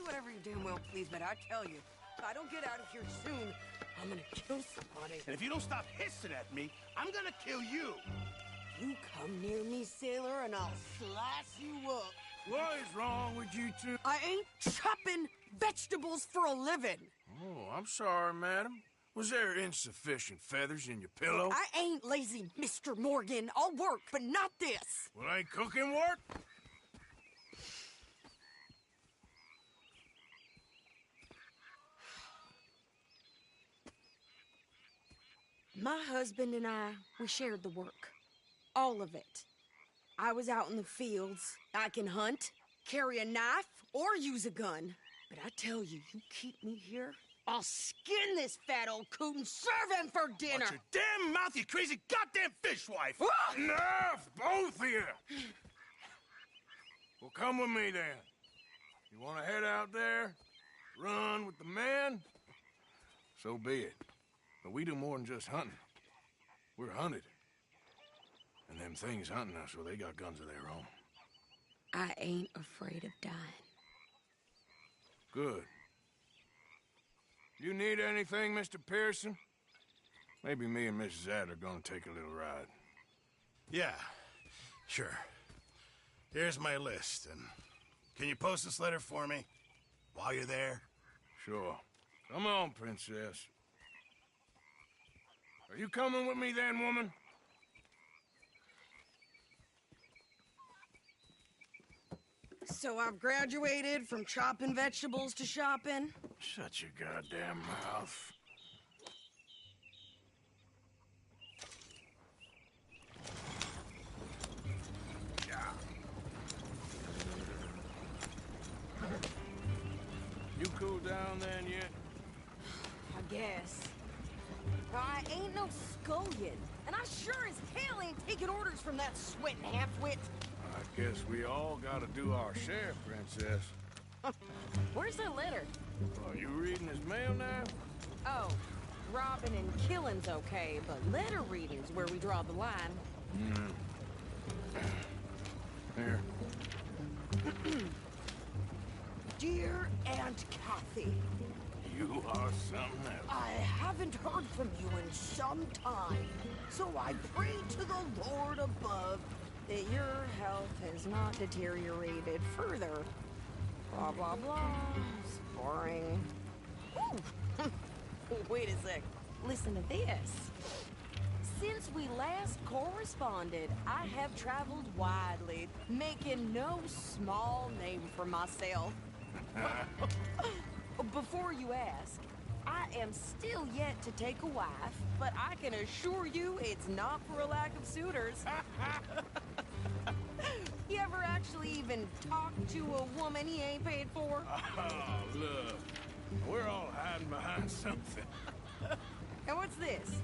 whatever you damn well please, but I tell you, if I don't get out of here soon, I'm gonna kill somebody. And if you don't stop hissing at me, I'm gonna kill you. You come near me, sailor, and I'll slice you up. What is wrong with you two? I ain't chopping vegetables for a living. Oh, I'm sorry, madam. Was there insufficient feathers in your pillow? I ain't lazy, Mr. Morgan. I'll work, but not this. Well, ain't cooking work? My husband and I, we shared the work. All of it. I was out in the fields. I can hunt, carry a knife, or use a gun. But I tell you, you keep me here, I'll skin this fat old coot and serve him for dinner. Watch your damn mouth, you crazy goddamn fishwife! Enough, both of you! Well, come with me, then. You want to head out there, run with the men? So be it. But we do more than just hunting. We're hunted. And them things hunting us, well, they got guns of their own. I ain't afraid of dying. Good. You need anything, Mr. Pearson? Maybe me and Mrs. Adler are gonna take a little ride. Yeah, sure. Here's my list, and can you post this letter for me while you're there? Sure. Come on, princess. Are you coming with me then, woman? So I've graduated from chopping vegetables to shopping. Shut your goddamn mouth. You cool down then yet? I guess. I ain't no scullion, and I sure as hell ain't taking orders from that sweating half-wit. I guess we all gotta do our share, princess. Where's the letter? Are you reading his mail now? Oh, robbing and killing's okay, but letter reading's where we draw the line. Here. Dear Aunt Kathy, You are something else. I haven't heard from you in some time, so I pray to the Lord above that your health has not deteriorated further. Blah, blah, blah. It's boring. Ooh. Wait a sec. Listen to this. Since we last corresponded, I have traveled widely, making no small name for myself. Before you ask, I am still yet to take a wife, but I can assure you it's not for a lack of suitors. You ever actually even talk to a woman he ain't paid for? Oh, look. We're all hiding behind something. And what's this?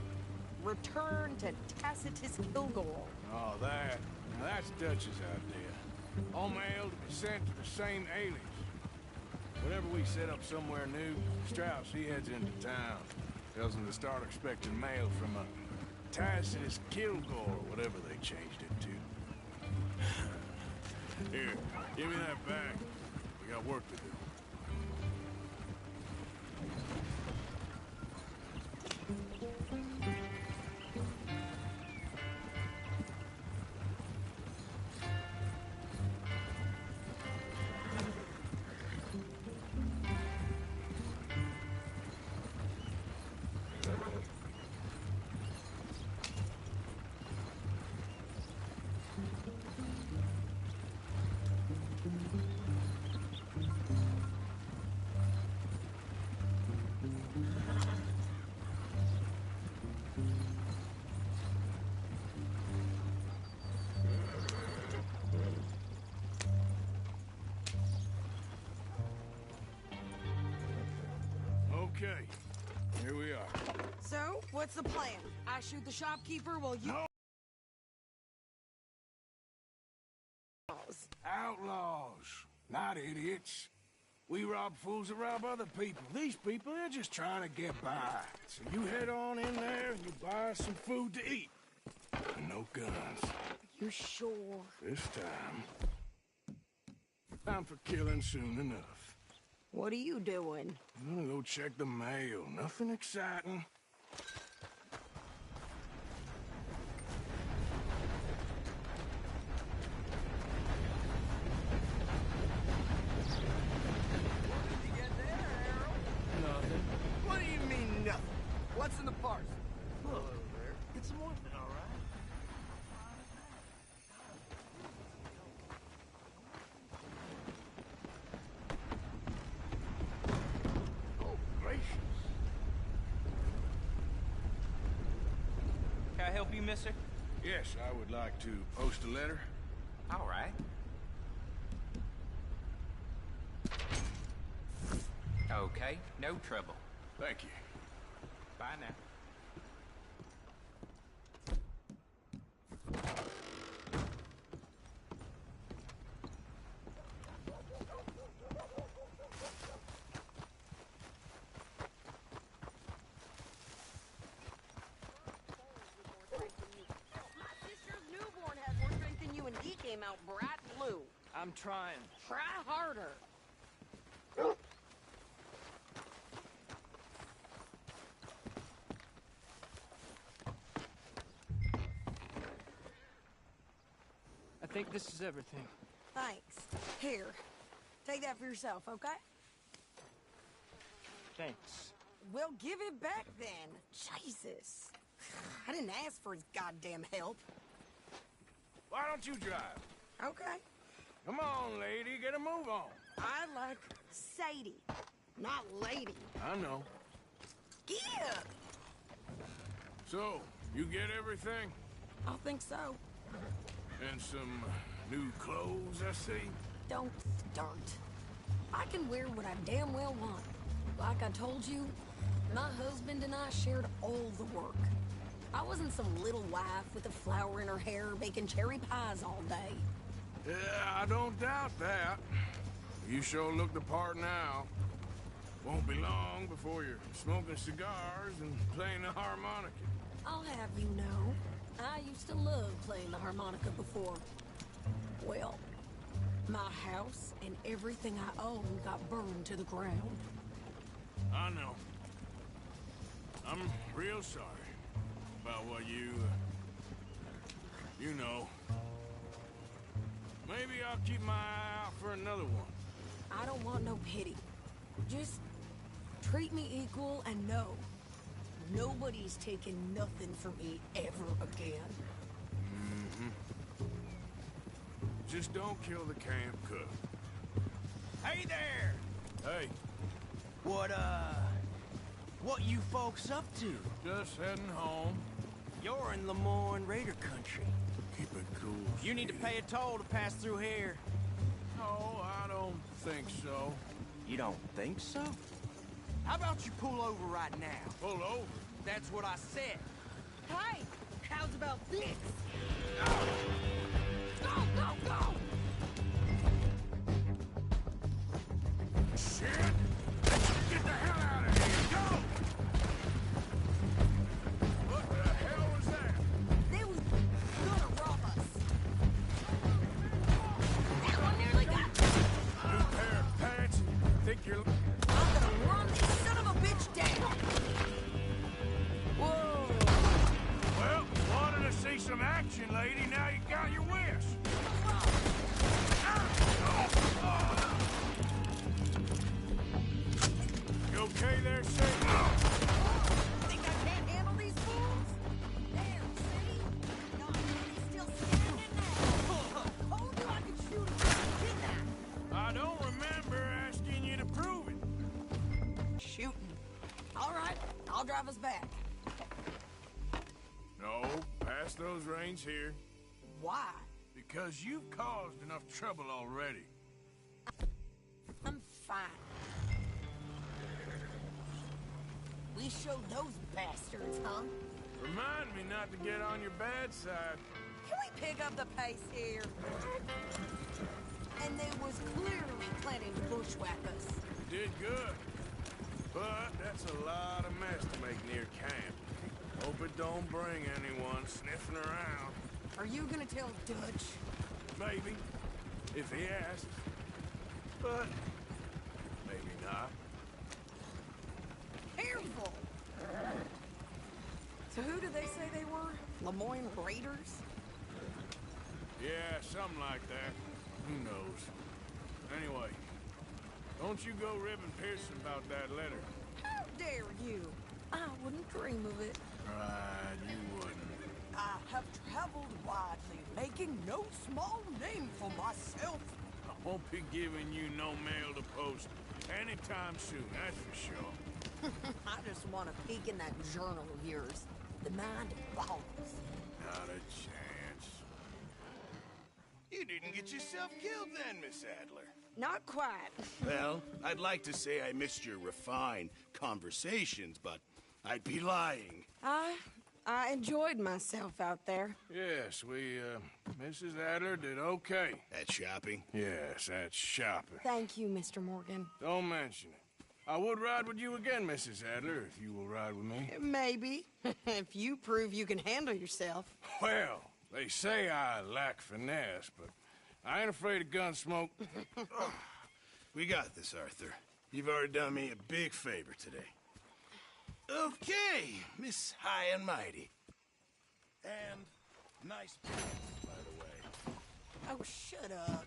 Return to Tacitus Kilgore. Oh, that. Now, that's Dutch's idea. All mail to be sent to the same alias. Whenever we set up somewhere new, Strauss, he heads into town. Tells them to start expecting mail from a Tacitus Kilgore, whatever they changed it to. Here, give me that back. We got work to do. Okay, here we are. So, what's the plan? I shoot the shopkeeper while you... No. Outlaws, not idiots. We rob fools that rob other people. These people, they're just trying to get by. So you head on in there and you buy some food to eat. And no guns. You sure? This time for killing soon enough. What are you doing? I'm gonna go check the mail. Nothing exciting. Nothing. What do you mean, nothing? What's in the parcel? Hello there. It's some ointment, all right? Oh, gracious. Can I help you, mister? Yes, I would like to post a letter. All right. Okay, no trouble. Thank you. Bye now. My sister's newborn has more strength than you, and he came out bright blue. I'm trying. Try harder. I think this is everything. Thanks. Here, take that for yourself, okay? Thanks. Well, give it back then. Jesus. I didn't ask for his goddamn help. Why don't you drive? Okay. Come on, lady, get a move on. I like Sadie, not lady. I know. Yeah, So, you get everything? I think so. And some new clothes, I see? Don't start. I can wear what I damn well want. Like I told you, my husband and I shared all the work. I wasn't some little wife with a flower in her hair baking cherry pies all day. Yeah, I don't doubt that. You sure look the part now. Won't be long before you're smoking cigars and playing the harmonica. I'll have you know, I used to love playing the harmonica before. Well, my house and everything I own got burned to the ground. I know. I'm real sorry about what you know. Maybe I'll keep my eye out for another one. I don't want no pity. Just treat me equal and know nobody's taking nothing from me ever again. Just don't kill the camp cook. Hey there! Hey, What you folks up to? just heading home. You're in Lemoyne Raider country. Keep it cool. You need to pay a toll to pass through here. No, I don't think so. You don't think so? How about you pull over right now? Pull over. That's what I said. Hey, how's about this? Go, go, go! Shit! Get the hell out of here! Go! What the hell was that? They was gonna rob us. That one nearly got me. New pair of pants? Think you're... I'm gonna run this son of a bitch down. Whoa. Well, wanted to see some action, lady. Now you got your wish. You okay there, Sadie? Think I can't handle these fools? There, see? No, he's still standing there. Told you I could shoot him, didn't I don't remember asking you to prove it. I? Shooting. All right, I'll drive us back. No, pass those reins here. Why? Because you've caused enough trouble already. I'm fine. We showed those bastards, huh? Remind me not to get on your bad side. Can we pick up the pace here? And they was clearly planning to bushwhack us. You did good. But that's a lot of mess to make near camp. Hope it don't bring anyone sniffing around. Are you gonna tell Dutch? Maybe, if he asks. But maybe Nah. Careful! So who did they say they were? Lemoyne Raiders? Yeah, something like that. Who knows? Anyway, don't you go ribbing Pearson about that letter. How dare you? I wouldn't dream of it. Right, you wouldn't. I have traveled widely, making no small name for myself. I won't be giving you no mail to post anytime soon, that's for sure. I just want to peek in that journal of yours. The mind boggles. Not a chance. You didn't get yourself killed then, Miss Adler. Not quite. Well, I'd like to say I missed your refined conversations, but I'd be lying. I enjoyed myself out there. Yes, Mrs. Adler did okay. At shopping? Yes, that's shopping. Thank you, Mr. Morgan. Don't mention it. I would ride with you again, Mrs. Adler, if you will ride with me. Maybe. If you prove you can handle yourself. Well, they say I lack finesse, but I ain't afraid of gun smoke. We got this, Arthur. You've already done me a big favor today. Okay, Miss High and Mighty. And nice pants, by the way. Oh, shut up.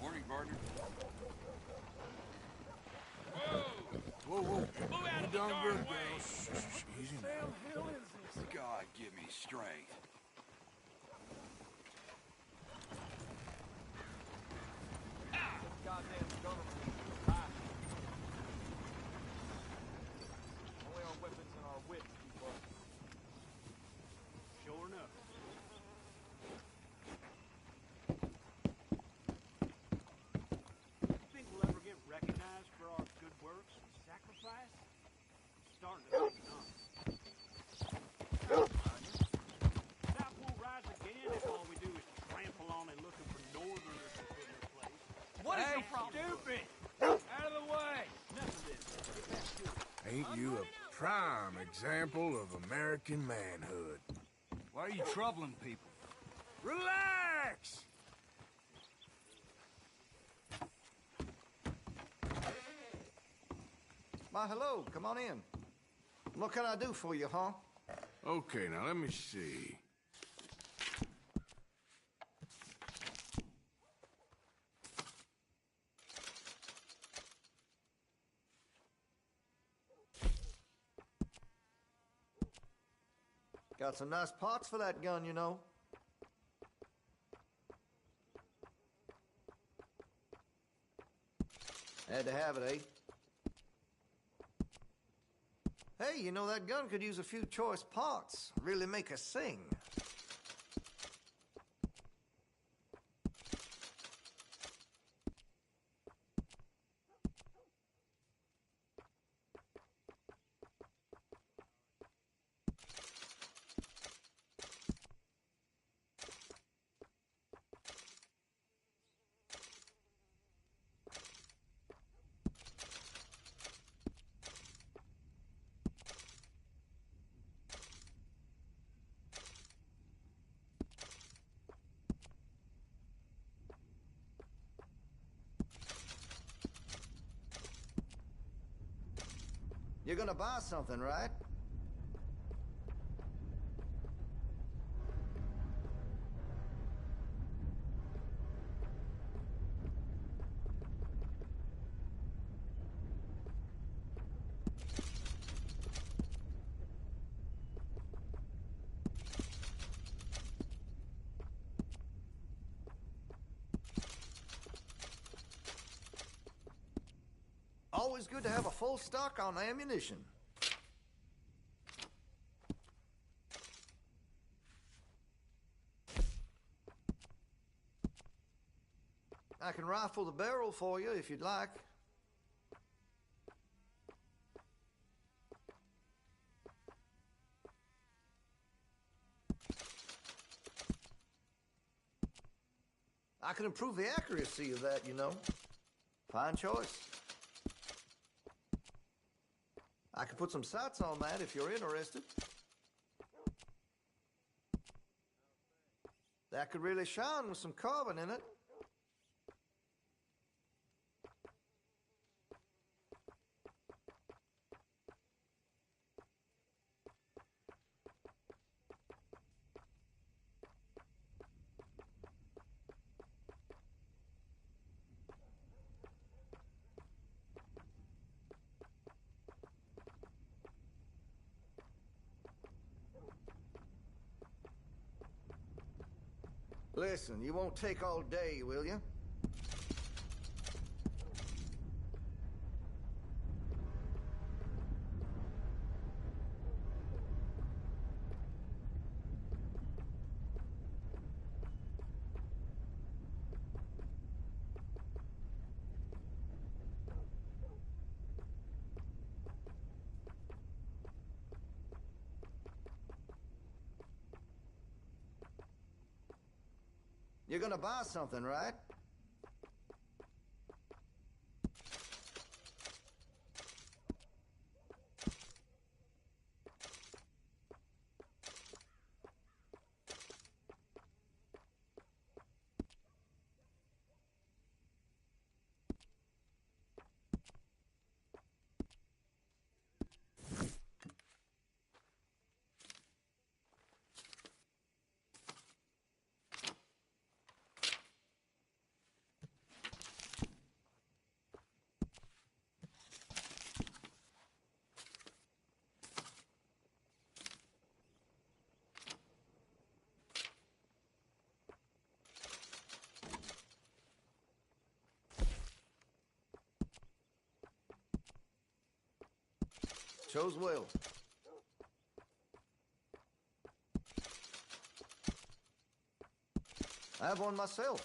Morning, partner. Whoa, whoa. You done good, girl. Shh, easy now. God, give me strength. Goddamn government is high. Only our weapons and our wits keep up. Sure enough. Think we'll ever get recognized for our good works and sacrifice? Starting to think not. What is Hey, your problem? stupid! Out of the way! Ain't you a prime example of American manhood? Why are you troubling people? Relax! Why, hello. Come on in. What can I do for you, huh? Okay, now let me see. Got some nice parts for that gun, you know. Had to have it, eh? Hey, you know, that gun could use a few choice parts. Really make us sing. You're gonna buy something, right? Always good to have a full stock on ammunition. I can rifle the barrel for you if you'd like. I can improve the accuracy of that, you know. Fine choice. I can put some sights on that if you're interested. That could really shine with some carbon in it. Listen, you won't take all day, will you? You're gonna buy something, right? Chose well. I have one myself.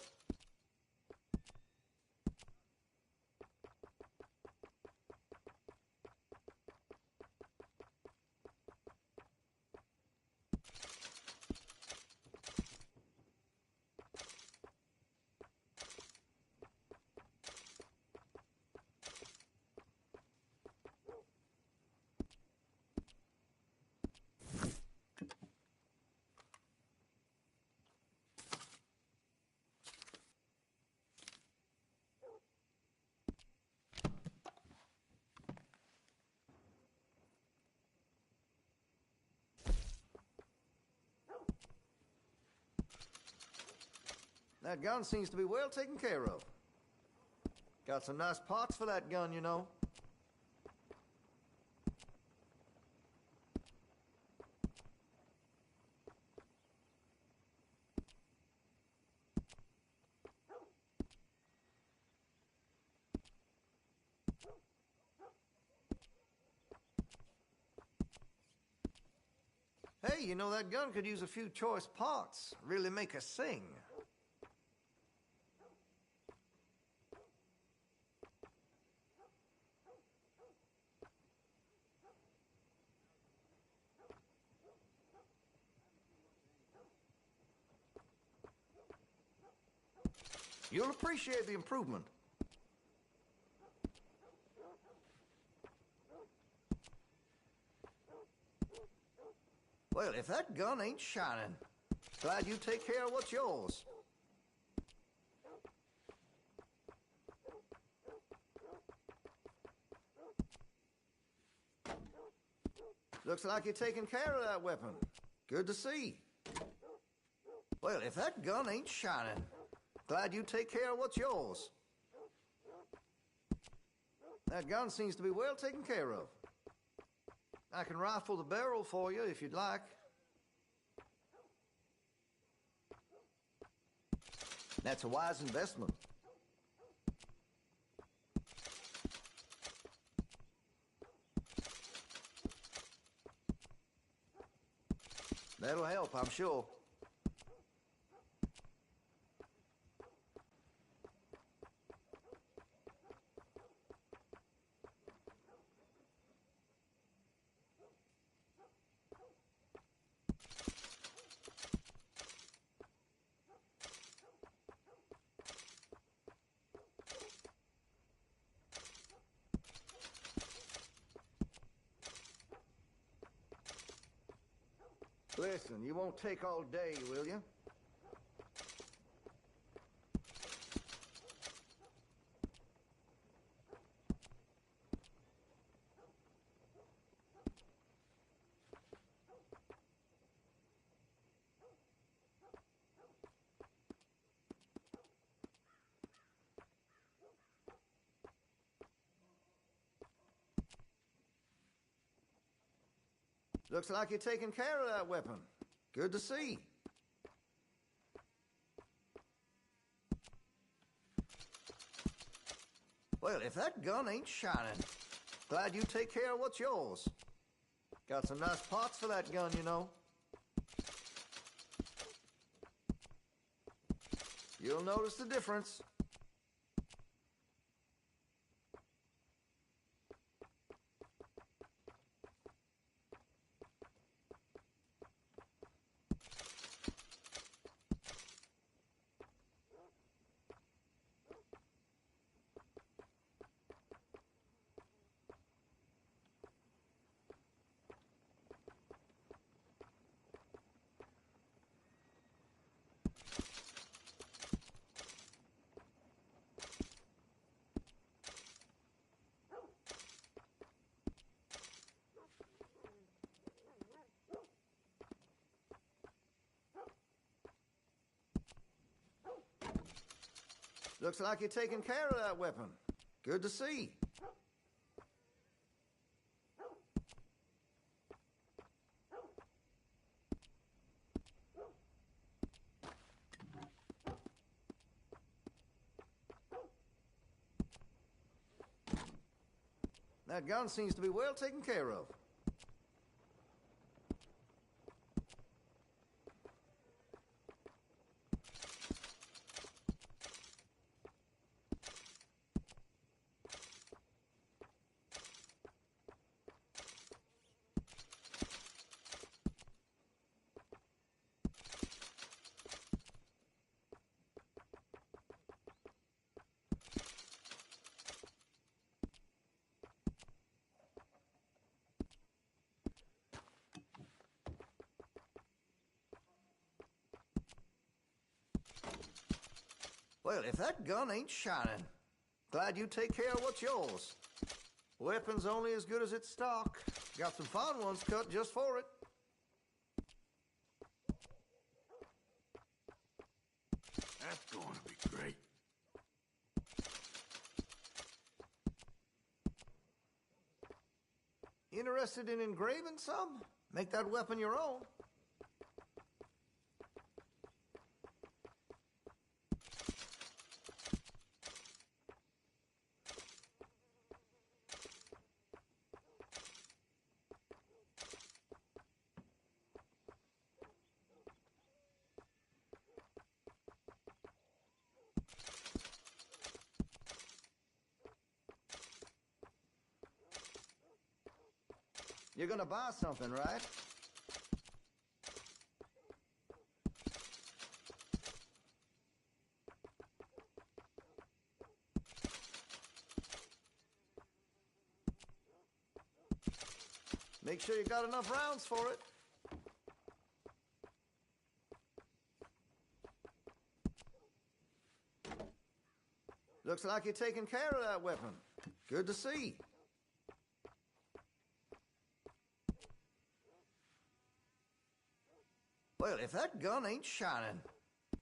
That gun seems to be well taken care of. Got some nice parts for that gun, you know. Hey, you know, that gun could use a few choice parts. Really make us sing. You'll appreciate the improvement. Well, if that gun ain't shining, glad you take care of what's yours. Looks like you're taking care of that weapon. Good to see. Well, if that gun ain't shining, glad you take care of what's yours. That gun seems to be well taken care of. I can rifle the barrel for you if you'd like. That's a wise investment. That'll help, I'm sure. Listen, you won't take all day, will you? Looks like you're taking care of that weapon. Good to see. Well, if that gun ain't shining, glad you take care of what's yours. Got some nice parts for that gun, you know. You'll notice the difference. Looks like you're taking care of that weapon. Good to see. That gun seems to be well taken care of. Well, if that gun ain't shining, glad you take care of what's yours. Weapon's only as good as its stock. Got some fine ones cut just for it. That's going to be great. Interested in engraving some? Make that weapon your own. You're gonna buy something, right? Make sure you got enough rounds for it. Looks like you're taking care of that weapon. Good to see. Well, if that gun ain't shining,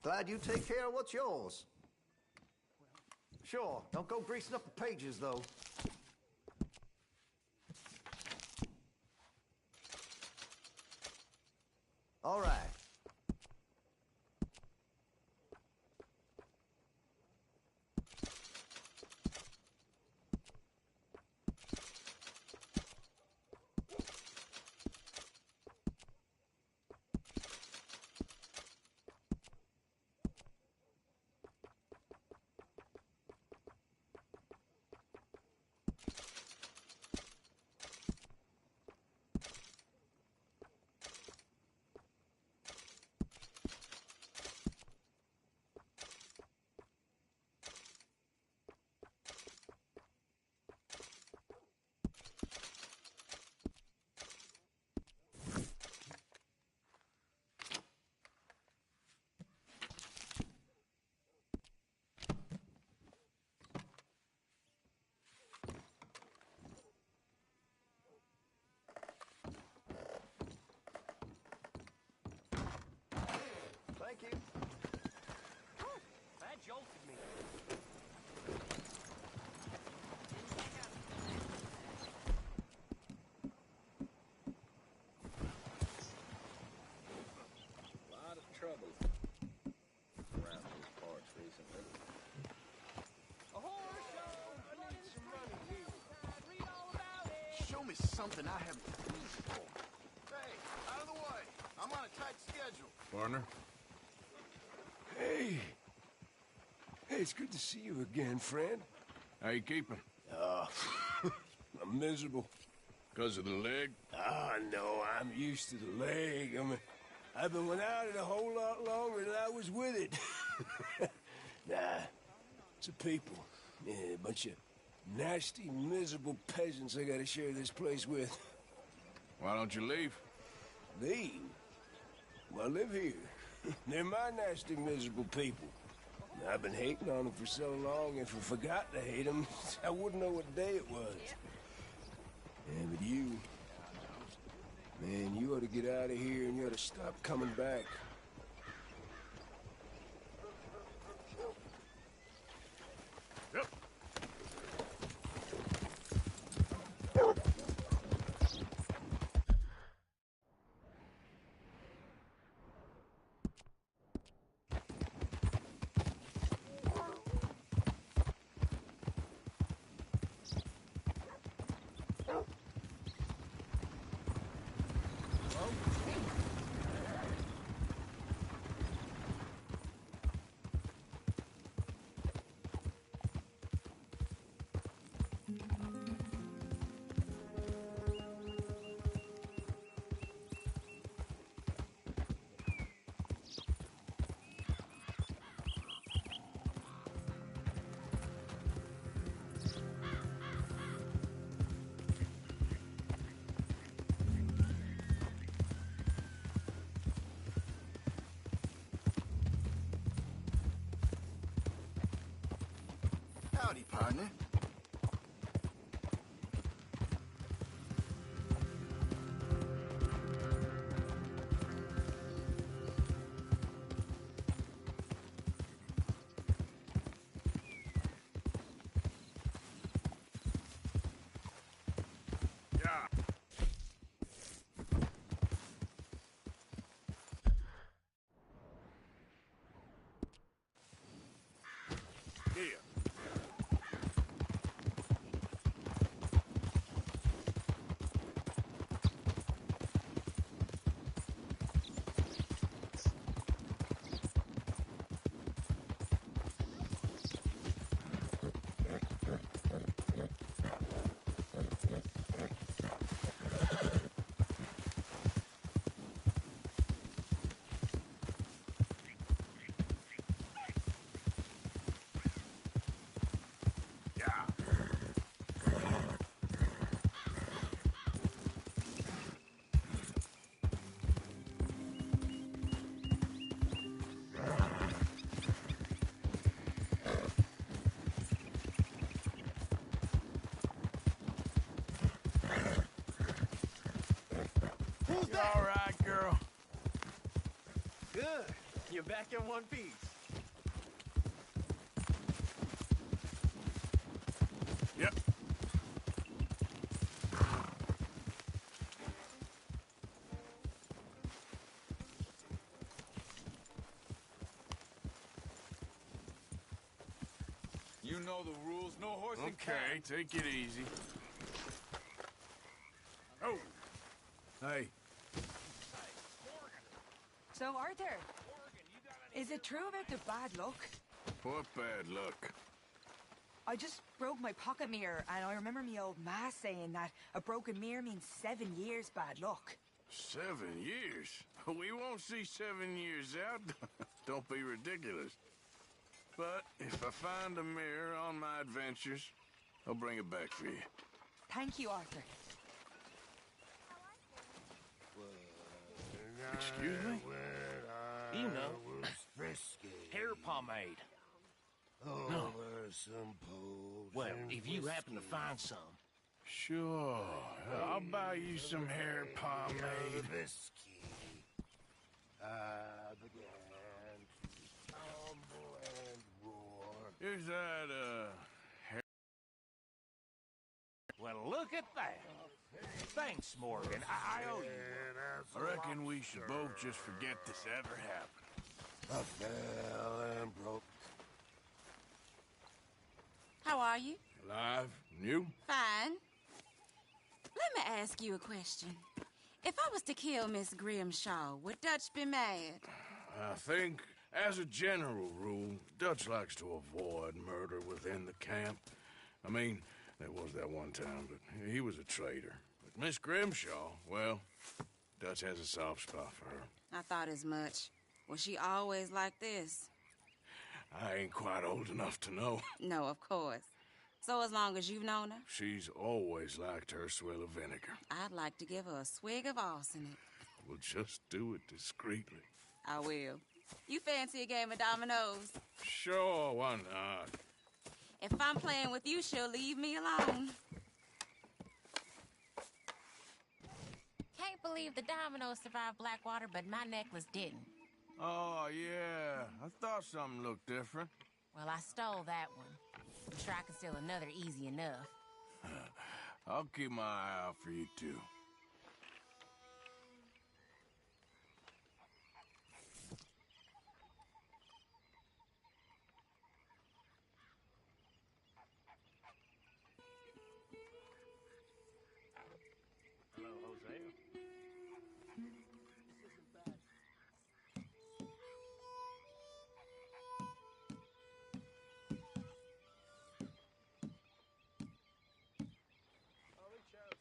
glad you take care of what's yours. Sure, don't go greasing up the pages, though. All right. Thank you. That jolted me. A lot of trouble around these parts recently. A horror show! I need some money here. Read all about it! Show me something I haven't seen before. Hey, out of the way. I'm on a tight schedule. Partner? Hey. Hey, it's good to see you again, friend. How you keeping? I'm miserable. Because of the leg? Ah, no, I'm used to the leg. I've been without it a whole lot longer than I was with it. Nah, it's a people. Yeah, a bunch of nasty, miserable peasants I gotta share this place with. Why don't you leave? Leave? Well, I live here. They're my nasty, miserable people. I've been hating on them for so long, if I forgot to hate them, I wouldn't know what day it was. Yeah, but you... Man, you ought to get out of here and you ought to stop coming back. Yep. Howdy, partner. all right, girl? Good. You're back in one piece. Yep. You know the rules. No horse and Okay, cart. take it easy. Oh. Hey. So, Arthur, is it true about the bad luck? What bad luck? I just broke my pocket mirror, and I remember me old ma saying that a broken mirror means 7 years bad luck. 7 years? We won't see 7 years out. Don't be ridiculous. But if I find a mirror on my adventures, I'll bring it back for you. Thank you, Arthur. Excuse me? You know, hair pomade. No. Well, if you happen to find some. Sure. I'll buy you some hair pomade. Here's that, hair... Well, look at that. Thanks, Morgan. I owe you. I reckon we should both just forget this ever happened. I fell and broke. How are you? Alive? And you? Fine. Let me ask you a question. If I was to kill Miss Grimshaw, would Dutch be mad? I think, as a general rule, Dutch likes to avoid murder within the camp. I mean, there was that one time, but he was a traitor. But Miss Grimshaw, well, Dutch has a soft spot for her. I thought as much. Was she always like this? I ain't quite old enough to know. No, of course. So as long as you've known her? She's always liked her swill of vinegar. I'd like to give her a swig of arsenic. We'll just do it discreetly. I will. You fancy a game of dominoes? Sure, why not? If I'm playing with you, she'll leave me alone. Can't believe the dominoes survived Blackwater, but my necklace didn't. Oh, yeah. I thought something looked different. Well, I stole that one. I'm sure I can steal another easy enough. I'll keep my eye out for you, too. Hello, Hosea. I'll reach out.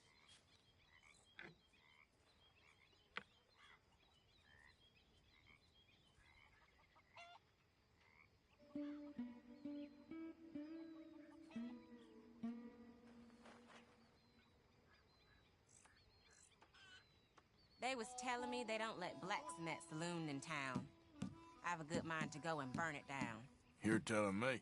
They was telling me they don't let blacks in that saloon in town. I have a good mind to go and burn it down. You're telling me.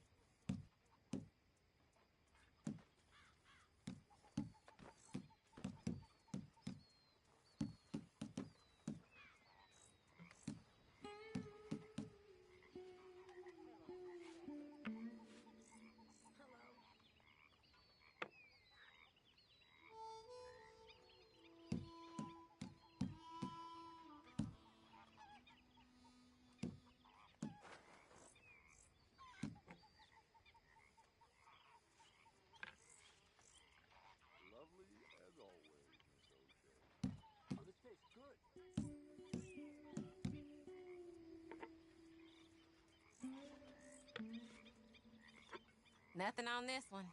Lovely as always, Miss O'Shea. Oh, this tastes good. Nothing on this one.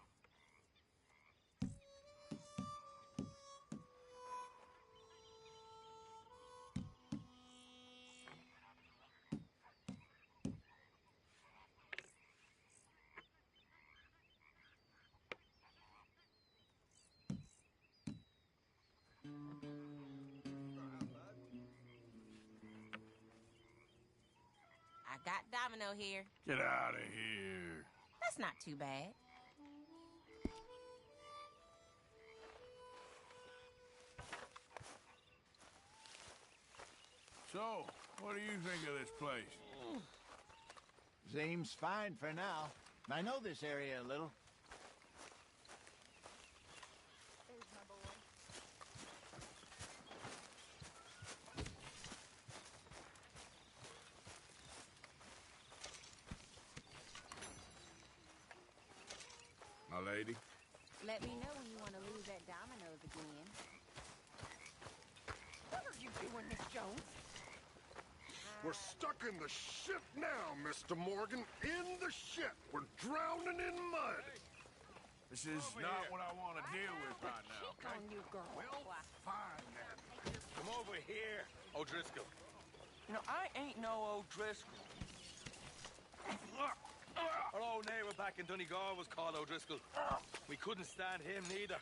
I got Domino here. Get out of here. That's not too bad. So, what do you think of this place? Seems fine for now. I know this area a little. My lady? Let me know when you want to lose that dominoes again. What are you doing, Miss Jones? We're stuck in the shit now, Mr. Morgan. In the shit. We're drowning in mud. This is not what I want to deal with right now, okay? On you, girl. Well, fine then. Come over here, O'Driscoll. You know, I ain't no O'Driscoll. Our old neighbor back in Donegal was called O'Driscoll. We couldn't stand him neither.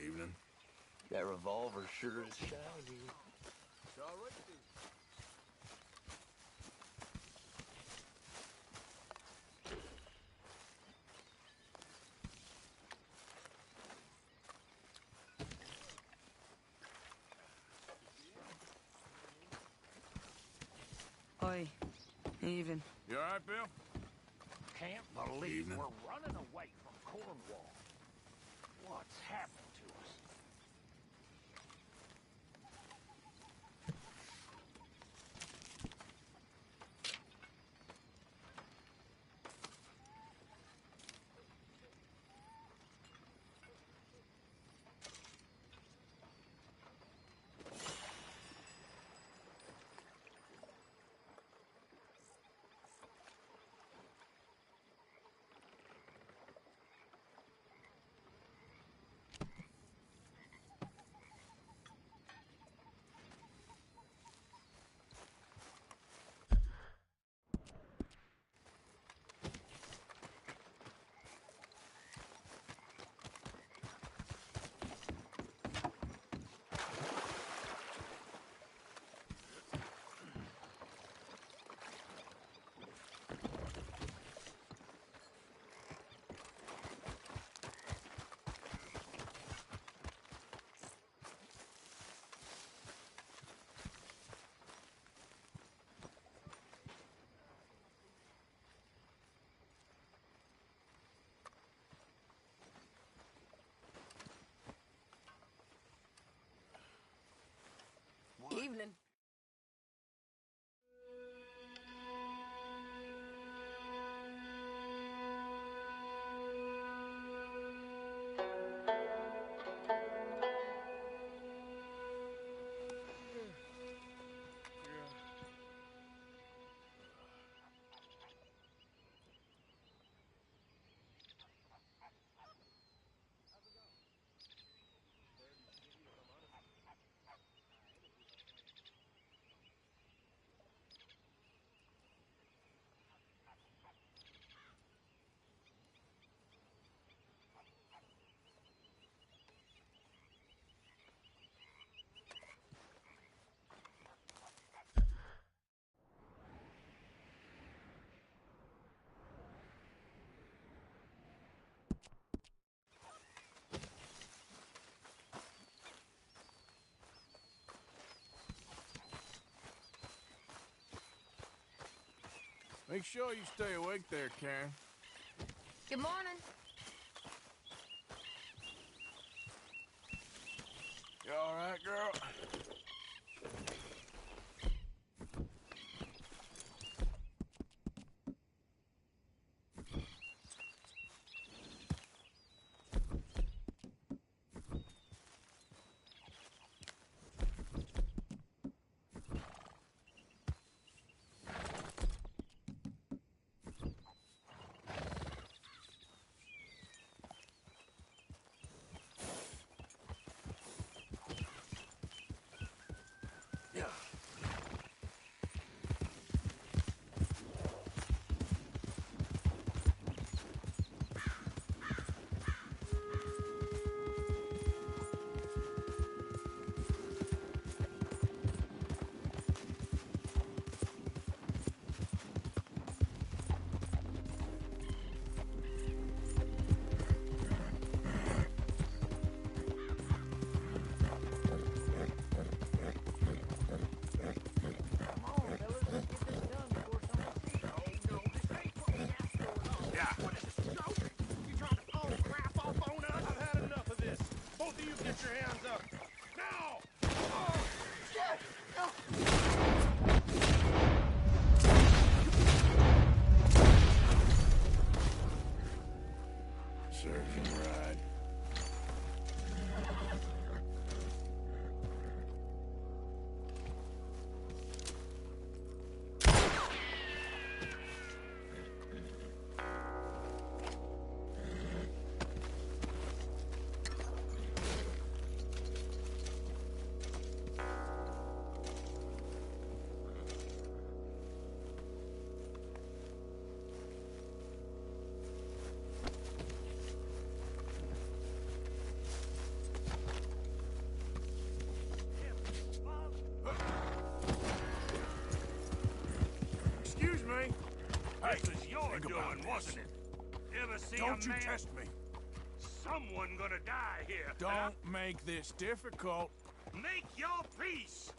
Evening. That revolver sure is shiny. It's all right, Steve. Oi, even. You all right, Bill? Can't believe Evening. we're running away from Cornwall. What's happened to us? Evening. Make sure you stay awake there, Karen. Good morning. You all right, girl? This was your doing, wasn't it? Ever see Don't a you man... test me. Someone gonna die here. Don't make this difficult. Make your peace!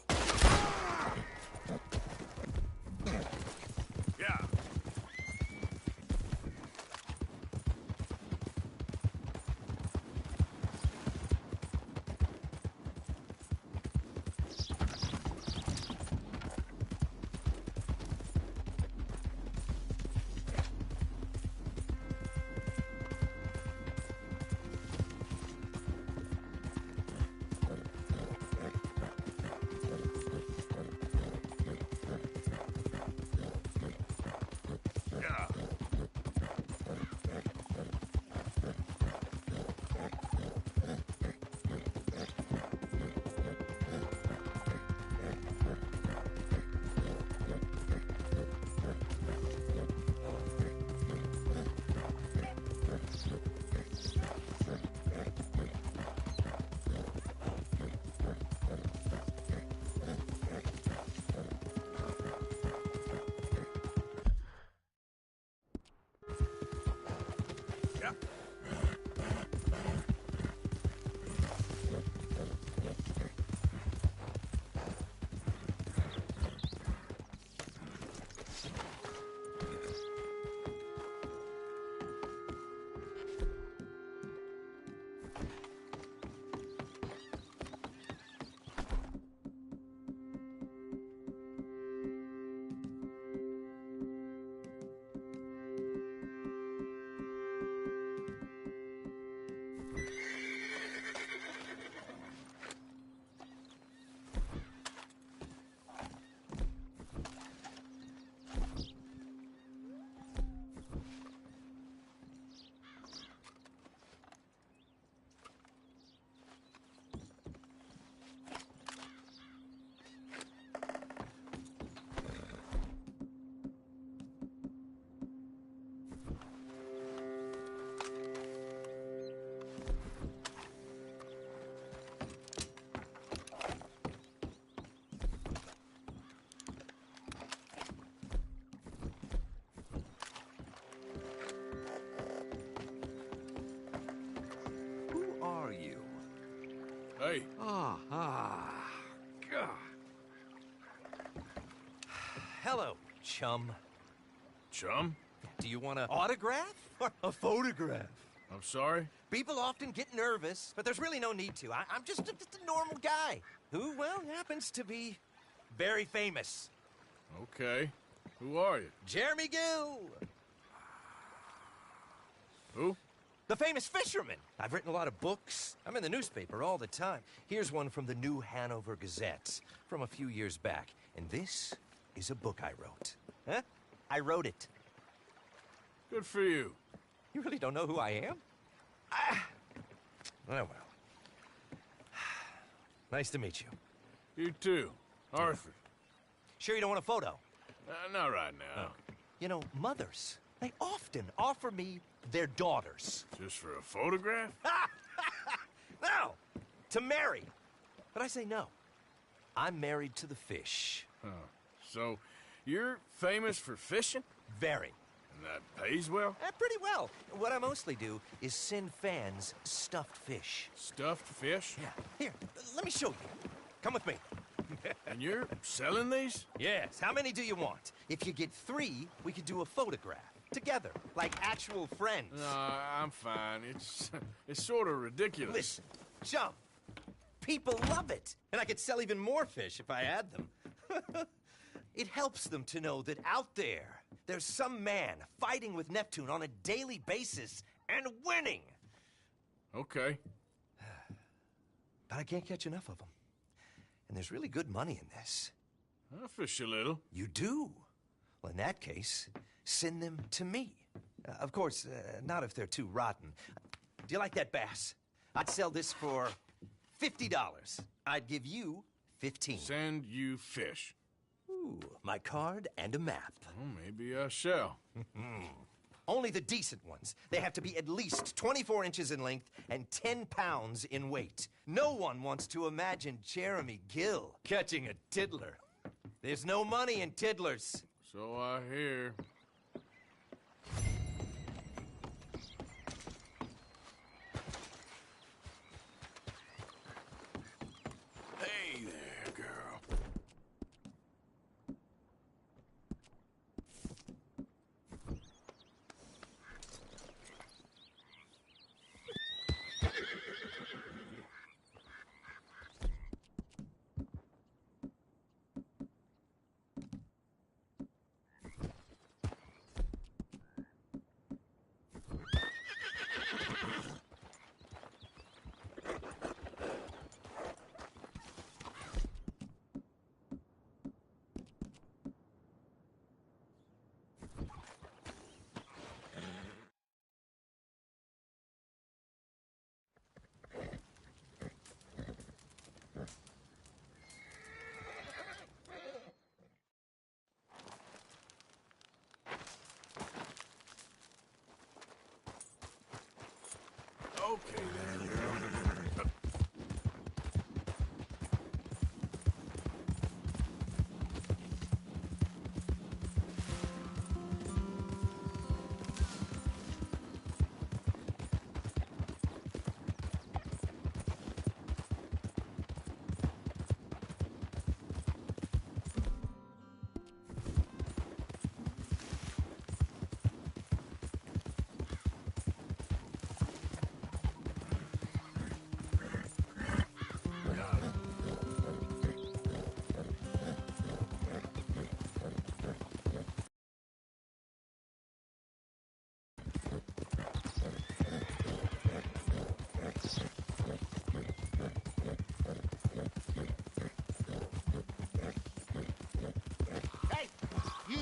Yeah. Hey. God. Hello, chum. Chum? Do you want an autograph or a photograph? I'm sorry? People often get nervous, but there's really no need to. I'm just a normal guy who, well, happens to be very famous. Okay. Who are you? Jeremy Gill. Who? The famous fisherman. I've written a lot of books. I'm in the newspaper all the time. Here's one from the New Hanover Gazette from a few years back. And this is a book I wrote. Huh? I wrote it. Good for you. You really don't know who I am? Oh, well. Nice to meet you. You too. Arthur. Sure you don't want a photo? Not right now. Oh. You know, mothers, they often offer me their daughters. Just for a photograph? No, to marry. But I say no. I'm married to the fish. Huh. So, you're famous for fishing? Very. And that pays well? Pretty well. What I mostly do is send fans stuffed fish. Stuffed fish? Yeah. Here, let me show you. Come with me. And you're selling these? Yes. How many do you want? If you get 3, we could do a photograph. Together, like actual friends. No, I'm fine. It's sort of ridiculous. Listen, chum, people love it. And I could sell even more fish if I had them. It helps them to know that out there's some man fighting with Neptune on a daily basis and winning. Okay. But I can't catch enough of them. And there's really good money in this. I'll fish a little. You do? Well, in that case, send them to me. Of course, not if they're too rotten. Do you like that bass? I'd sell this for $50. I'd give you 15. Send you fish. Ooh, my card and a map. Well, maybe I shall. Only the decent ones. They have to be at least 24 inches in length and 10 pounds in weight. No one wants to imagine Jeremy Gill catching a tiddler. There's no money in tiddlers. So I hear.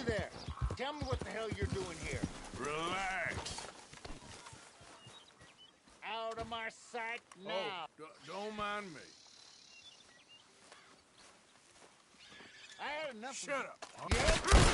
you there. Tell me what the hell you're doing here. Relax. Out of my sight now. Oh, don't mind me. I had enough. Shut up. Yeah.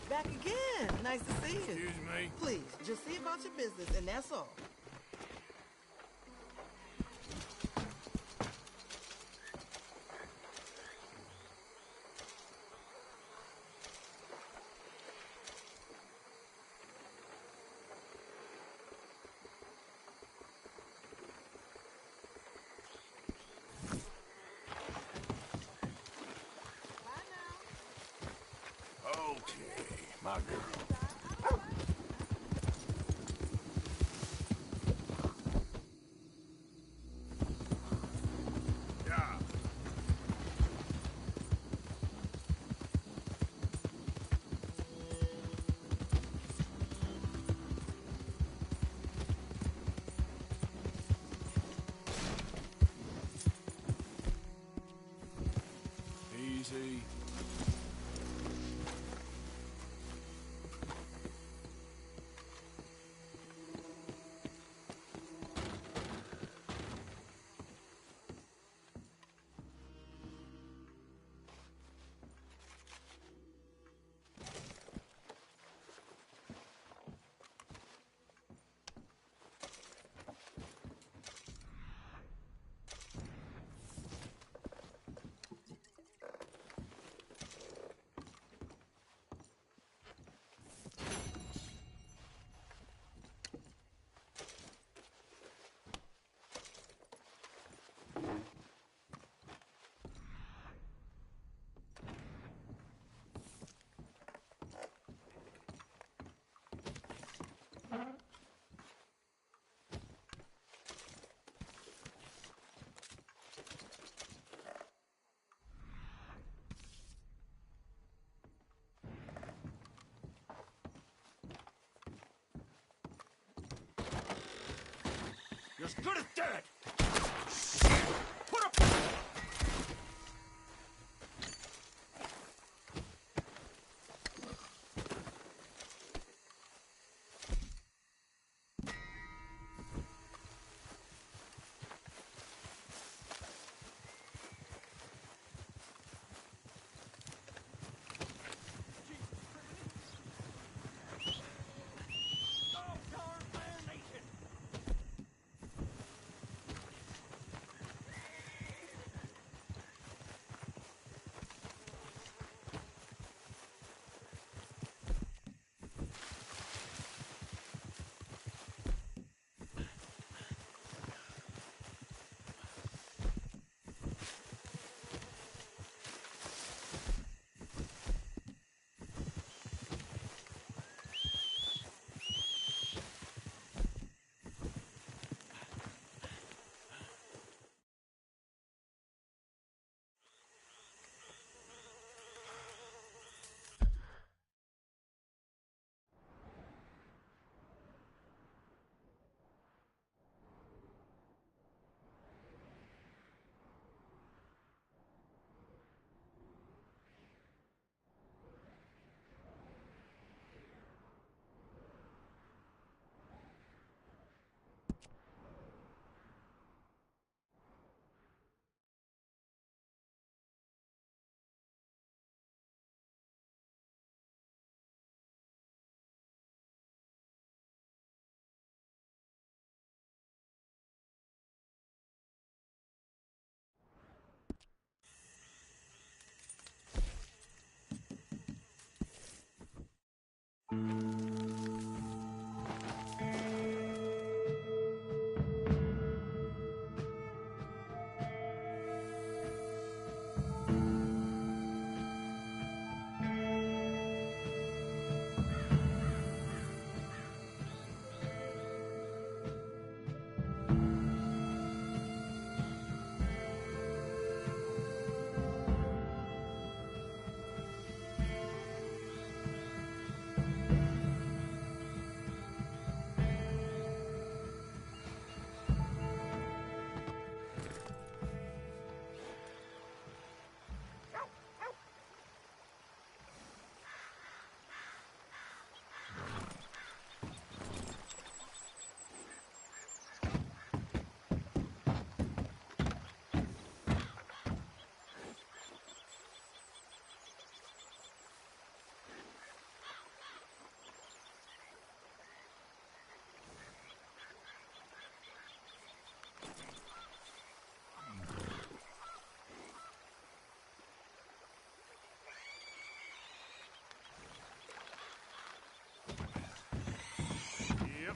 Back again. Nice to see you. Excuse me? Please, just see about your business, and that's all. Okay, my girl. Yeah. Easy. You're as good as dead! Shit! Put up! Yeah.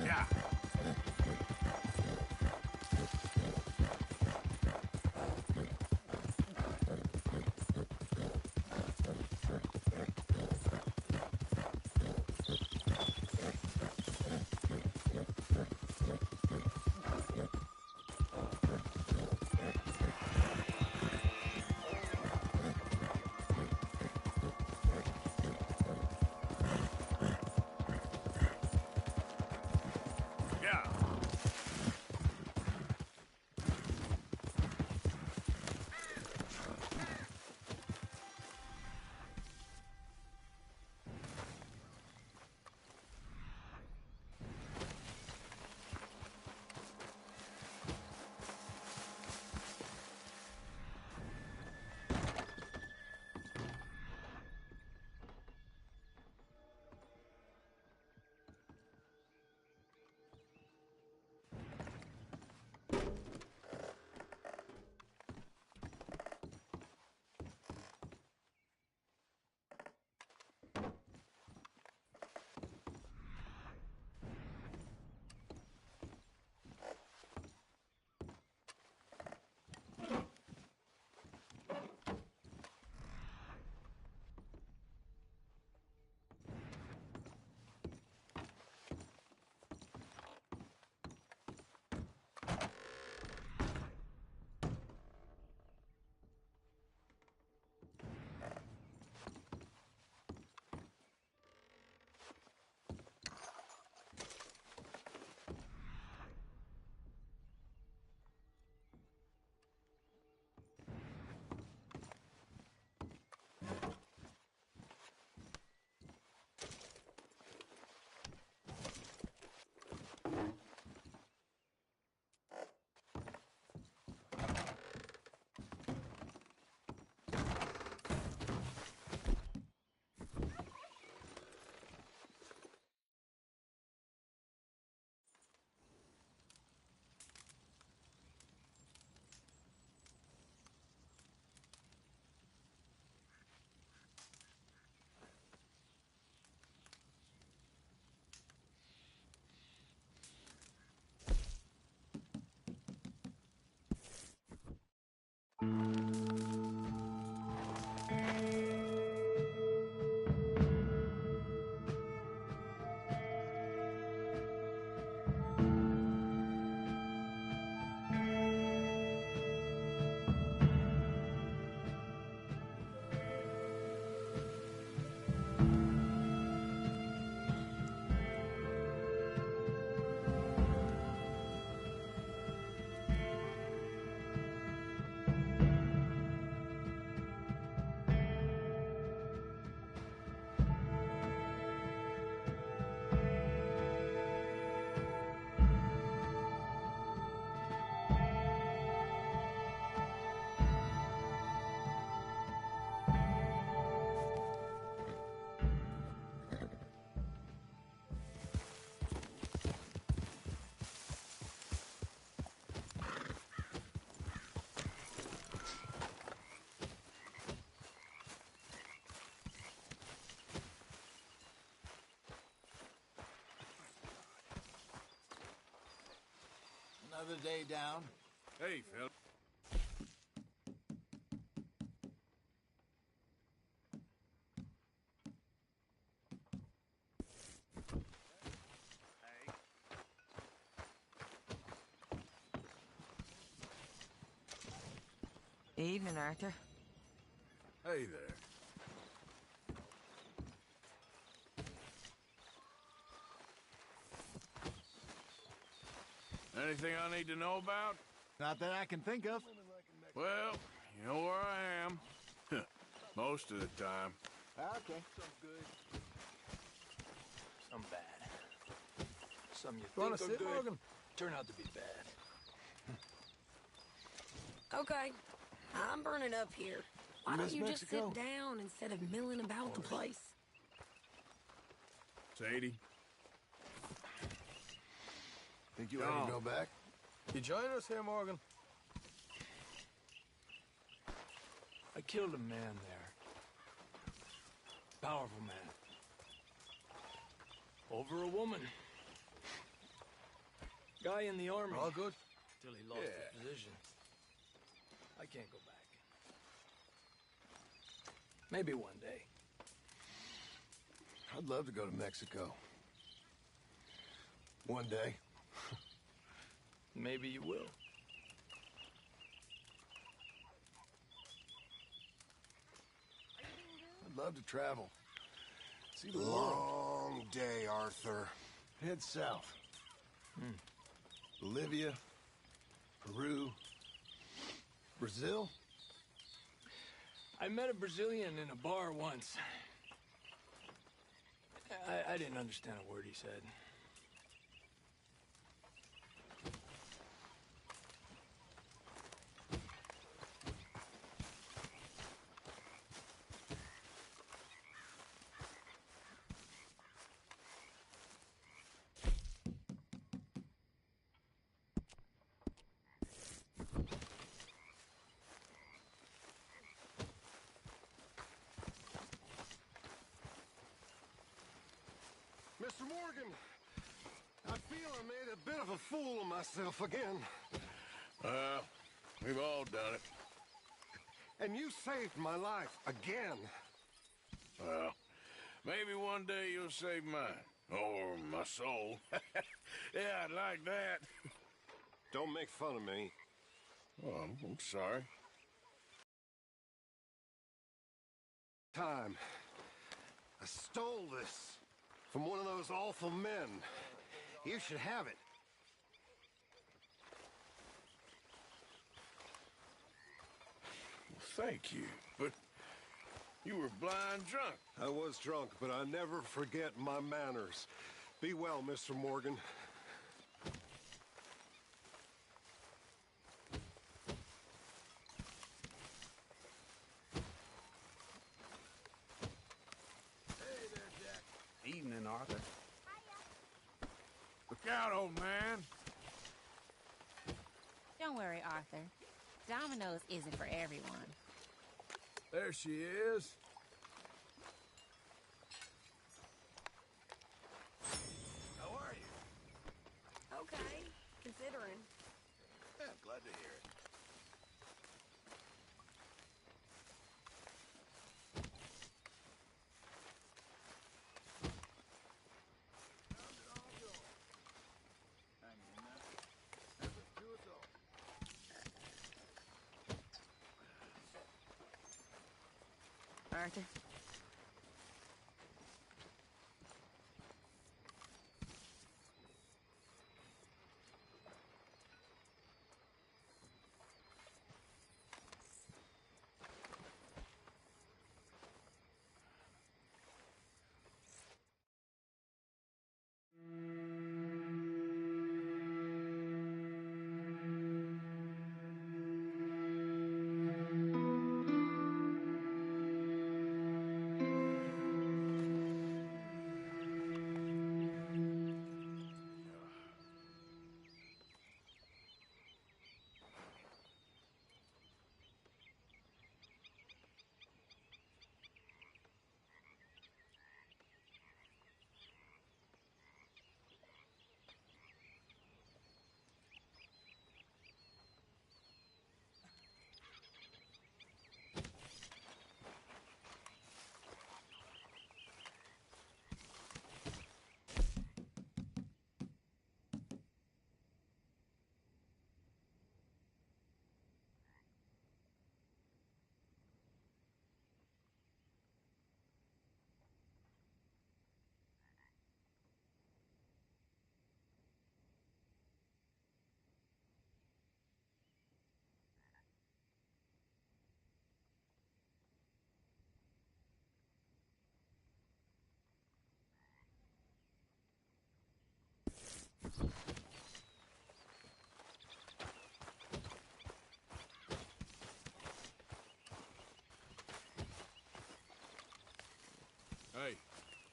Yeah. Another day down. Hey, Phil. Evening, Arthur. Hey there. Anything I need to know about? Not that I can think of. Well, you know where I am. Most of the time. Okay. Some good. Some bad. Some you Wanna think are sit, good Morgan? turn out to be bad. Okay, I'm burning up here. Why don't Miss you just Mexico? sit down instead of milling about the place? Sadie? Think you ready to go back? You join us here, Morgan? I killed a man there. Powerful man. Over a woman. Guy in the army. All good? Till he lost his position. I can't go back. Maybe one day. I'd love to go to Mexico. One day. Maybe you will. I'd love to travel. See the world. Long day, Arthur. Head south. Bolivia, Peru, Brazil. I met a Brazilian in a bar once. I didn't understand a word he said. Mr. Morgan, I feel I made a bit of a fool of myself again. We've all done it. And you saved my life again. Well, maybe one day you'll save mine. Or my soul. Yeah, I'd like that. Don't make fun of me. Oh, I'm sorry. Time. I stole this from one of those awful men. You should have it. Well, thank you, but you were blind drunk. I was drunk, but I never forget my manners. Be well, Mr. Morgan. Evening, Arthur. Look out, old man. Don't worry, Arthur. Domino's isn't for everyone. There she is. How are you? Okay, considering. Yeah, glad to hear it. Arthur.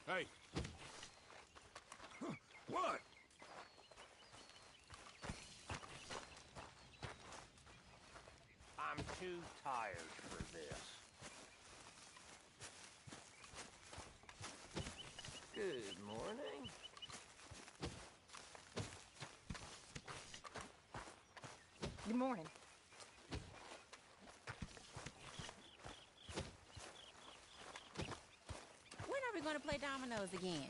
Hey. What? I'm too tired for this. Good morning. Good morning. When are we going to play dominoes again?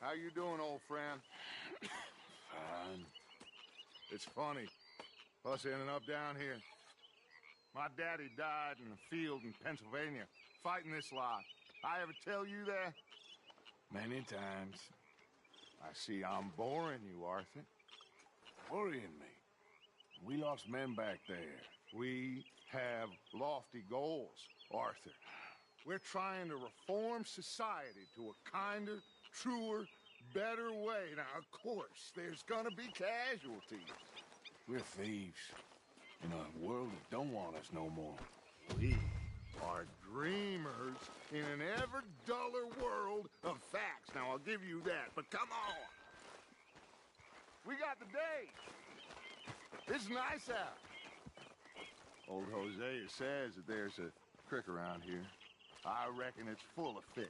How you doing, old friend? Fine. It's funny, us ending up down here. My daddy died in a field in Pennsylvania, fighting this lot. I ever tell you that? Many times. I see I'm boring you, Arthur. Worrying me. We lost men back there. We have lofty goals, Arthur. We're trying to reform society to a kinder, truer, better way. Now, of course, there's gonna be casualties. We're thieves. In a world that don't want us no more. We are dreamers in an ever duller world of facts. Now, I'll give you that, but come on. We got the day. It's nice out. Old Hosea says that there's a creek around here. I reckon it's full of fish.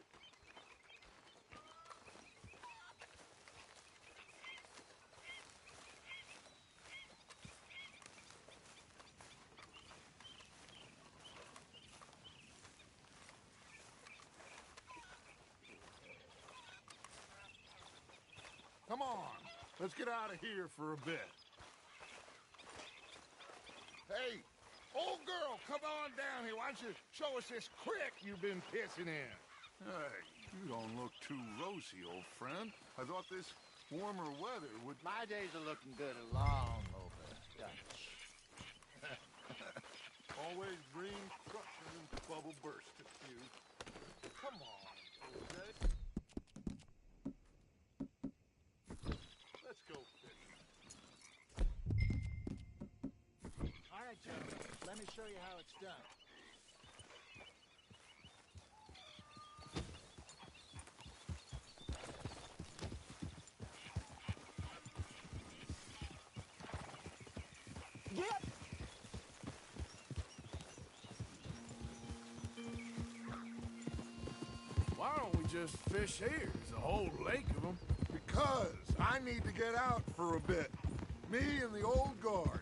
Come on, let's get out of here for a bit. Hey, old girl, come on down here. Why don't you show us this creek you've been pissing in? Hey, you don't look too rosy, old friend. I thought this warmer weather would... My days are looking good along over Dutch. Always green, crushing, and bubble burst at you. Come on, Jose. Let's go fishing. All right, Joe. Let me show you how it's done. Get! Why don't we just fish here? There's a whole lake of them. Because I need to get out for a bit. Me and the old guard.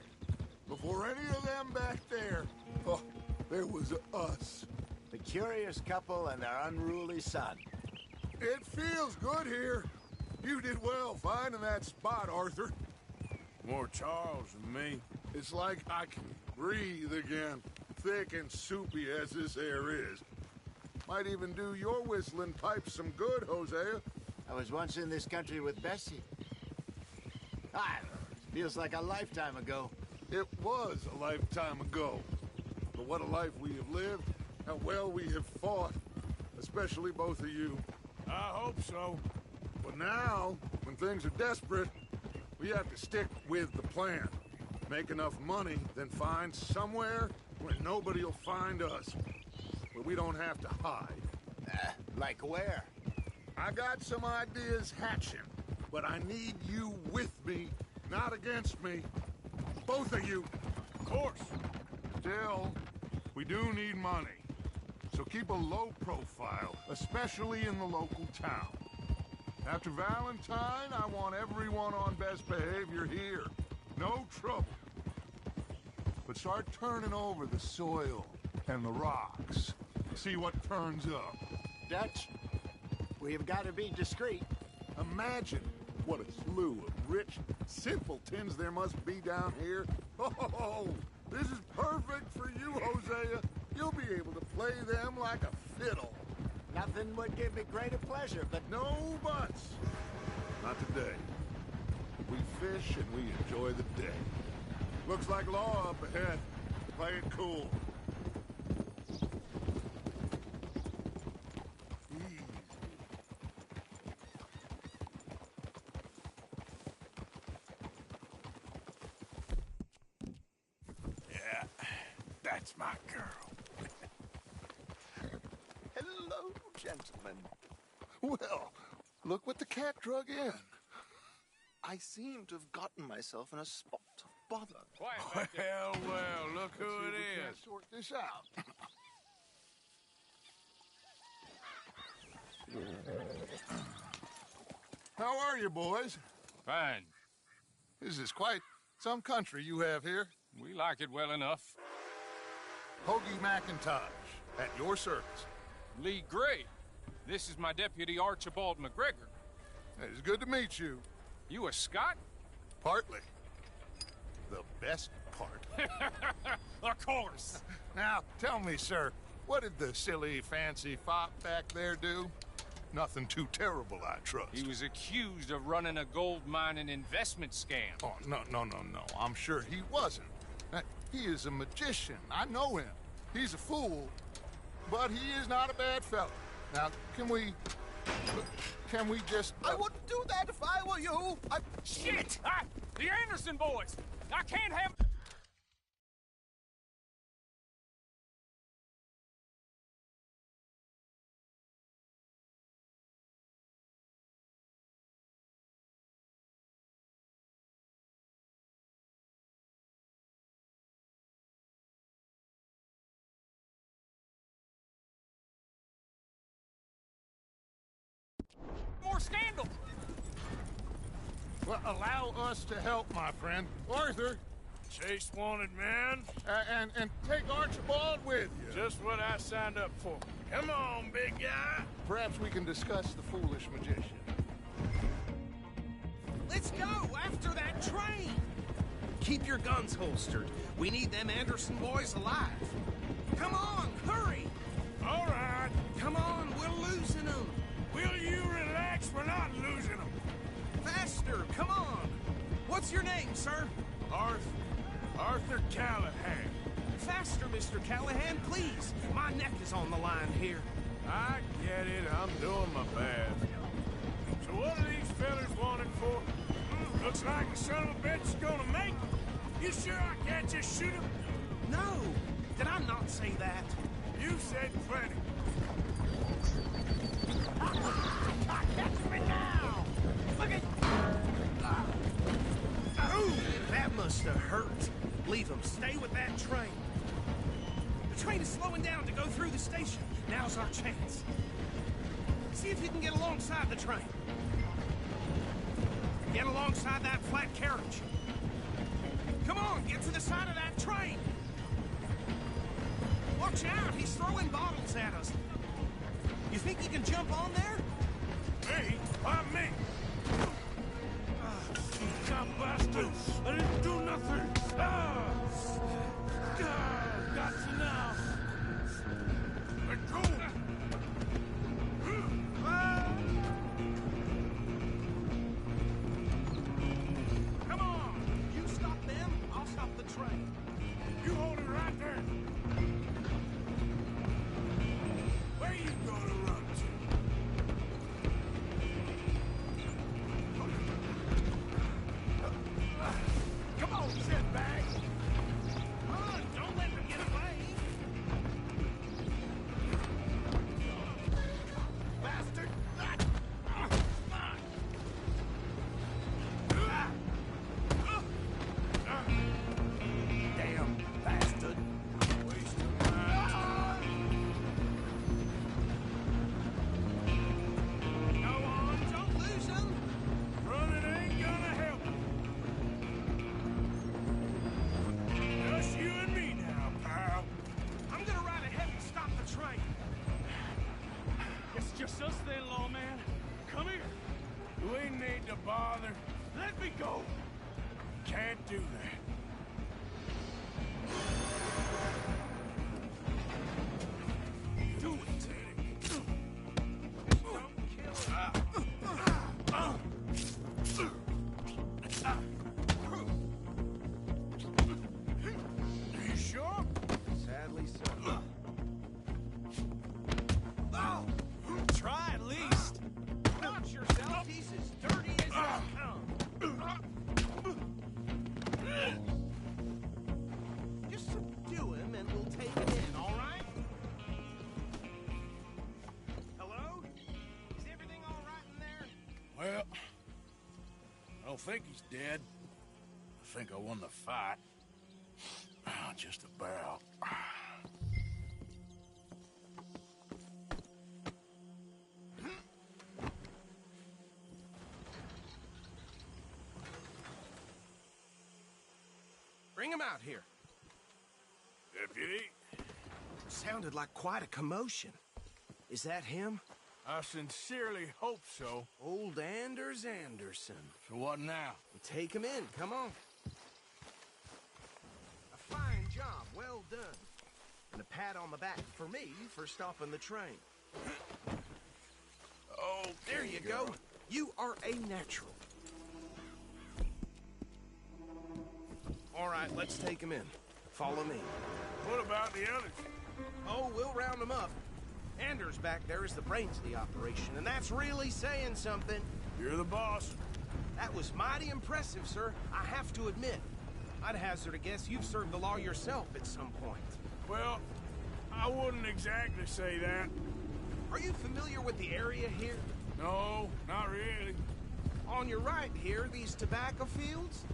Before any of them back there, oh, there was us. The curious couple and their unruly son. It feels good here. You did well finding that spot, Arthur. More Charles than me. It's like I can breathe again, thick and soupy as this air is. Might even do your whistling pipes some good, Hosea. I was once in this country with Bessie. Feels like a lifetime ago. It was a lifetime ago. But what a life we have lived, how well we have fought. Especially both of you. I hope so. But now, when things are desperate, we have to stick with the plan. Make enough money, then find somewhere where nobody will find us. Where we don't have to hide. Like where? I got some ideas hatching, but I need you with me, not against me. Both of you. Of course. Still, we do need money. So keep a low profile, especially in the local town. After Valentine, I want everyone on best behavior here. No trouble. But start turning over the soil and the rocks. See what turns up. Dutch, we've got to be discreet. Imagine What a slew of rich simpletons there must be down here. Oh, this is perfect for you, Hosea. You'll be able to play them like a fiddle. Nothing would give me greater pleasure, but... No buts. Not today. We fish and we enjoy the day. Looks like law up ahead. Play it cool. Easy. Yeah, that's my girl. Hello, gentlemen. Well, look what the cat drug in. I seem to have gotten myself in a spot of bother. Well, look who it We can't is. sort this out. How are you, boys? Fine. This is quite some country you have here. We like it well enough. Hoagie McIntosh, at your service. Lee Gray. This is my deputy, Archibald McGregor. It's good to meet you. You a Scot? Partly. The best part. Of course. Now, tell me, sir, what did the silly, fancy fop back there do? Nothing too terrible, I trust. He was accused of running a gold mining investment scam. Oh, no. I'm sure he wasn't. He is a magician. I know him. He's a fool, but he is not a bad fellow. Now, can we just... I wouldn't do that if I were you. Shit! The Anderson boys! I can't have... more scandal! Well, allow us to help, my friend. Arthur. Chase wanted man. And take Archibald with you. Just what I signed up for. Come on, big guy. Perhaps we can discuss the foolish magician. Let's go after that train. Keep your guns holstered. We need them Anderson boys alive. Come on, hurry. All right. Come on, we're losing them. Will you relax? We're not losing them. Faster, come on. What's your name, sir? Arthur Callahan. Faster, Mr. Callahan, please. My neck is on the line here. I get it. I'm doing my best. So what are these fellas wanted for? Looks like the son of a bitch is gonna make it. You sure I can't just shoot him? No. Did I not say that? You said plenty. Catch me now! Look at... Ooh, that must have hurt. Leave them. Stay with that train. The train is slowing down to go through the station. Now's our chance. See if you can get alongside the train. Get alongside that flat carriage. Come on, get to the side of that train. Watch out, he's throwing bottles at us. You think you can jump on there? Me? Why me? You bastard! I didn't do nothing! Got you now! Let go! Come on! You stop them, I'll stop the train. You hold it right there! Where you gonna run to? Come on, shitbag! go. Can't do that. Do it, Teddy. Don't kill Are you sure? Sadly so. Oh! Try at least. Watch yourself. He's as dirty as they come. Just subdue him and we'll take him in, all right? Hello? Is everything all right in there? Well, I don't think he's dead. I think I won the fight. Just about. Bring him out here. Deputy? Sounded like quite a commotion. Is that him? I sincerely hope so. Old Anders Anderson. So what now? Take him in, come on. A fine job, well done. And a pat on the back for me for stopping the train. Oh, there you go. You are a natural. All right, let's take him in. Follow me. What about the others? Oh, we'll round them up. Anders back there is the brains of the operation, and that's really saying something. You're the boss. That was mighty impressive, sir. I have to admit. I'd hazard a guess you've served the law yourself at some point. Well, I wouldn't exactly say that. Are you familiar with the area here? No, not really. On your right here, these tobacco fields?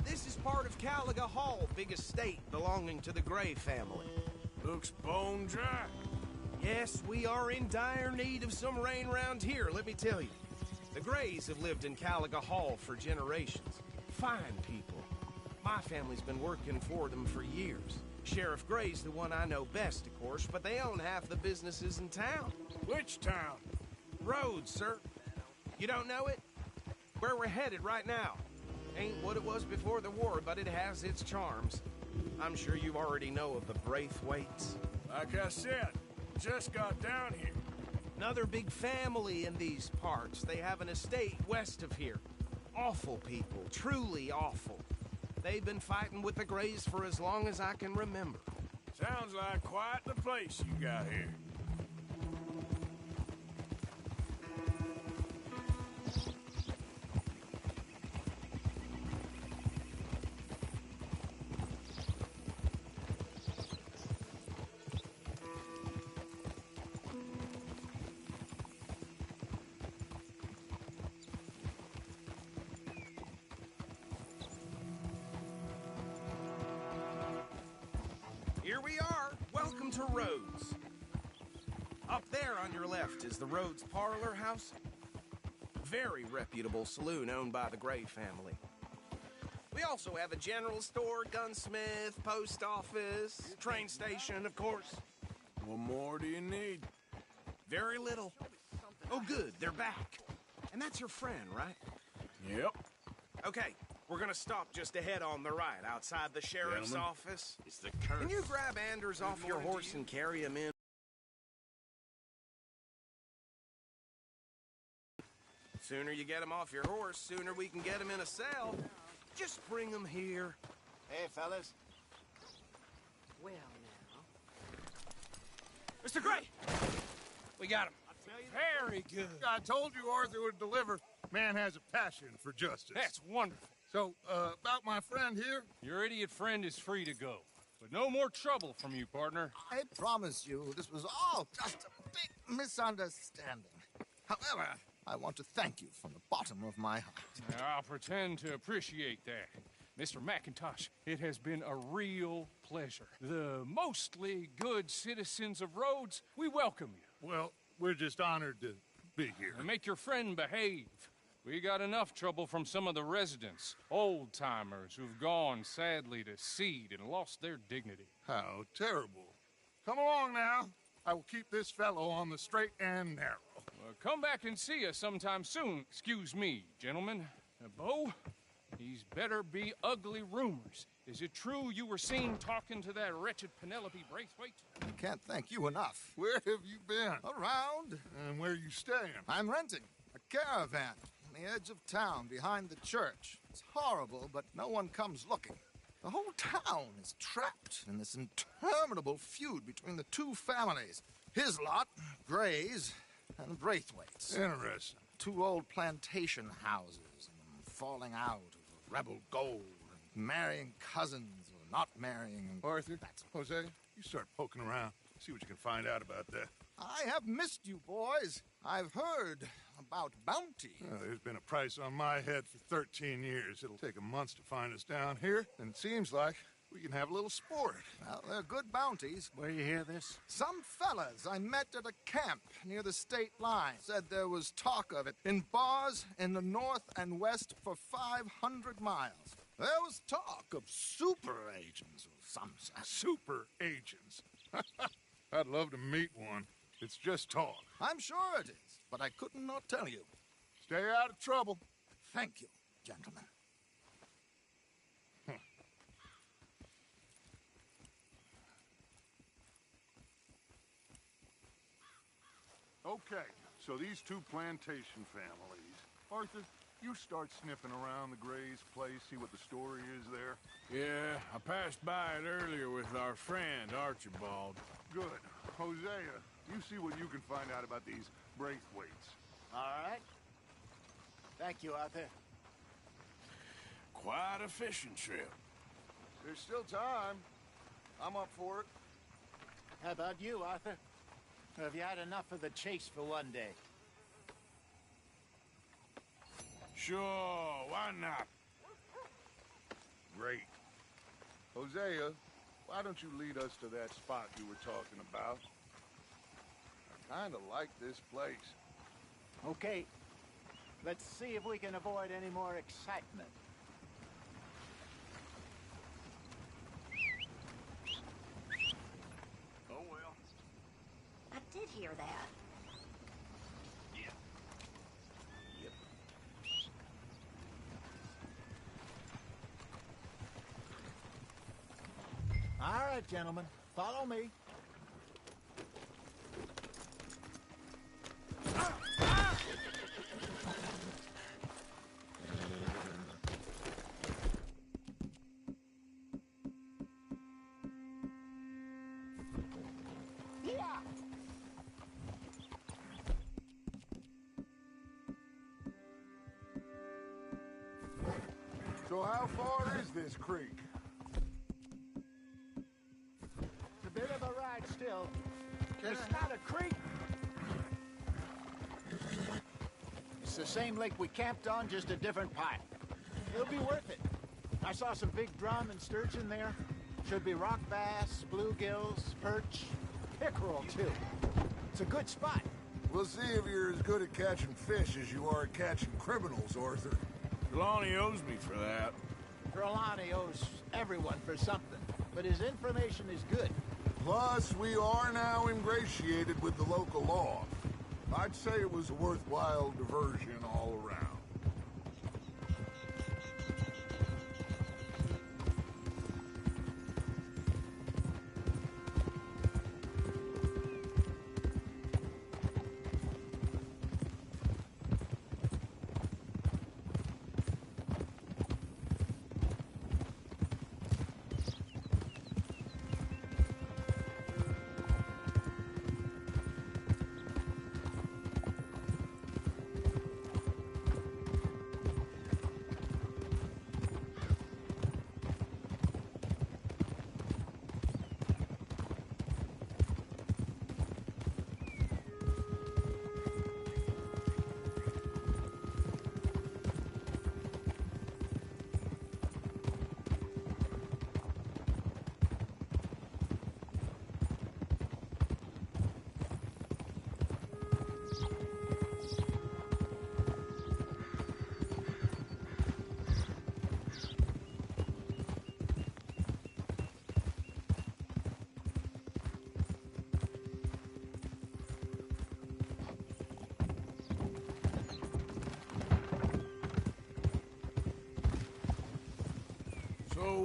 This is part of Caliga Hall, big estate belonging to the Gray family. Looks bone dry. Yes, we are in dire need of some rain round here, let me tell you. The Grays have lived in Caliga Hall for generations. Fine people. My family's been working for them for years. Sheriff Gray's the one I know best, of course, but they own half the businesses in town. Which town? Rhodes, sir. You don't know it? Where we're headed right now. Ain't what it was before the war, but it has its charms. I'm sure you already know of the Braithwaites. Like I said, just got down here. Another big family in these parts. They have an estate west of here. Awful people, truly awful. They've been fighting with the Grays for as long as I can remember. Sounds like quite the place you got here. Here we are. Welcome to Rhodes. Up there on your left is the Rhodes Parlor House. Very reputable saloon owned by the Gray family. We also have a general store, gunsmith, post office, train station, of course. What more do you need? Very little. Oh, good. They're back. And that's your friend, right? Yep. Okay. We're gonna stop just ahead on the right, outside the sheriff's office. It's the curse. Can you grab Anders off your horse and carry him in? Sooner you get him off your horse, sooner we can get him in a cell. Just bring him here. Hey, fellas. Well, now. Mr. Gray! We got him. Very good. I told you Arthur would deliver. Man has a passion for justice. That's wonderful. So, about my friend here? Your idiot friend is free to go. But no more trouble from you, partner. I promise you, this was all just a big misunderstanding. However, I want to thank you from the bottom of my heart. I'll pretend to appreciate that. Mr. McIntosh, it has been a real pleasure. The mostly good citizens of Rhodes, we welcome you. Well, we're just honored to be here. And make your friend behave. We got enough trouble from some of the residents, old-timers who've gone, sadly, to seed and lost their dignity. How terrible. Come along now. I will keep this fellow on the straight and narrow. Well, come back and see us sometime soon. Excuse me, gentlemen. Bo, These better be ugly rumors. Is it true you were seen talking to that wretched Penelope Braithwaite? I can't thank you enough. Where have you been? Around. And where are you staying? I'm renting a caravan on the edge of town behind the church. It's horrible, but no one comes looking. The whole town is trapped in this interminable feud between the two families. His lot, Gray's, and Braithwaite's. Interesting. Two old plantation houses, and falling out over rebel gold, and marrying cousins or not marrying. And Arthur, Jose, you start poking around. See what you can find out about that. I have missed you, boys. I've heard about bounty. Well, there's been a price on my head for 13 years. It'll take a month to find us down here, and it seems like we can have a little sport. Well, they're good bounties. Where you hear this? Some fellas I met at a camp near the state line said there was talk of it in bars in the north and west for 500 miles. There was talk of super agents or some such. Super agents? I'd love to meet one. It's just talk. I'm sure it is, but I couldn't not tell you. Stay out of trouble. Thank you, gentlemen. Okay, so these two plantation families. Arthur, you start sniffing around the Gray's place, see what the story is there. Yeah, I passed by it earlier with our friend, Archibald. Good. Hosea, you see what you can find out about these Braithwaites. All right. Thank you, Arthur. Quite a fishing trip. There's still time. I'm up for it. How about you, Arthur? Have you had enough of the chase for one day? Sure, why not? Great. Hosea, why don't you lead us to that spot you were talking about? I kind of like this place. Okay. Let's see if we can avoid any more excitement. Oh, well. I did hear that. Yeah. Yep. All right, gentlemen. Follow me. So how far is this creek? It's a bit of a ride still. It's not a creek. It's the same lake we camped on, just a different pipe. It'll be worth it. I saw some big drum and sturgeon there. Should be rock bass, bluegills, perch, pickerel, too. It's a good spot. We'll see if you're as good at catching fish as you are at catching criminals, Arthur. Trelawney owes me for that. Trelawney owes everyone for something, but his information is good. Plus, we are now ingratiated with the local law. I'd say it was a worthwhile diversion all around.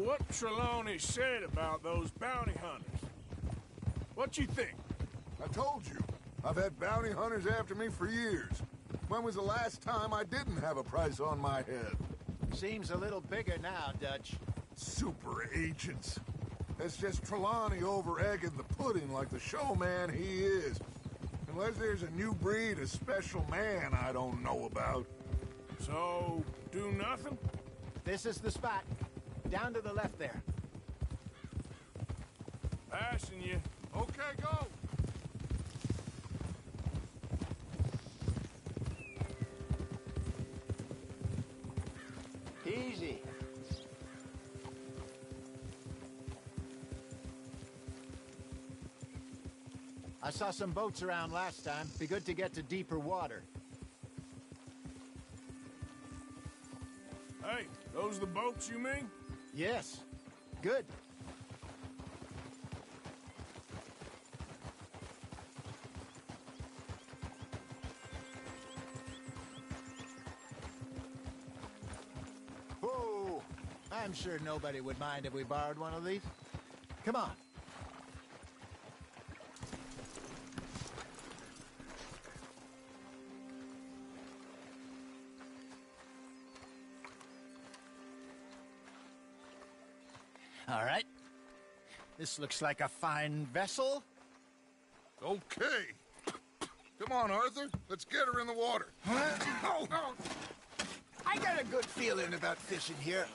what Trelawney said about those bounty hunters. What you think? I told you. I've had bounty hunters after me for years. When was the last time I didn't have a price on my head? Seems a little bigger now, Dutch. Super agents. It's just Trelawney over-egging the pudding like the showman he is. Unless there's a new breed of special man I don't know about. So, do nothing? This is the spot. Down to the left there. Passing you. Okay, go! Easy. I saw some boats around last time. Be good to get to deeper water. Hey, those the boats you mean? Yes. Good. Whoa! I'm sure nobody would mind if we borrowed one of these. Come on. All right. This looks like a fine vessel. Okay. Come on, Arthur. Let's get her in the water. Oh. I got a good feeling about fishing here.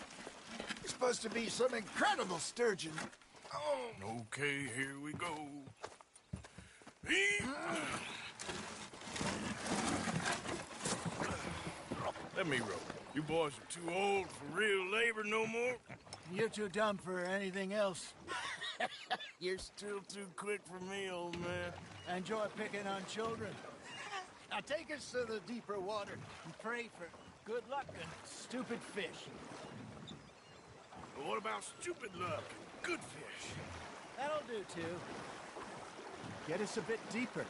It's supposed to be some incredible sturgeon. Oh. Okay, here we go. Let me row. You boys are too old for real labor no more. You're too dumb for anything else. You're still too quick for me, old man. Enjoy picking on children. Now take us to the deeper water and pray for good luck and stupid fish. But what about stupid luck and good fish? That'll do, too. Get us a bit deeper.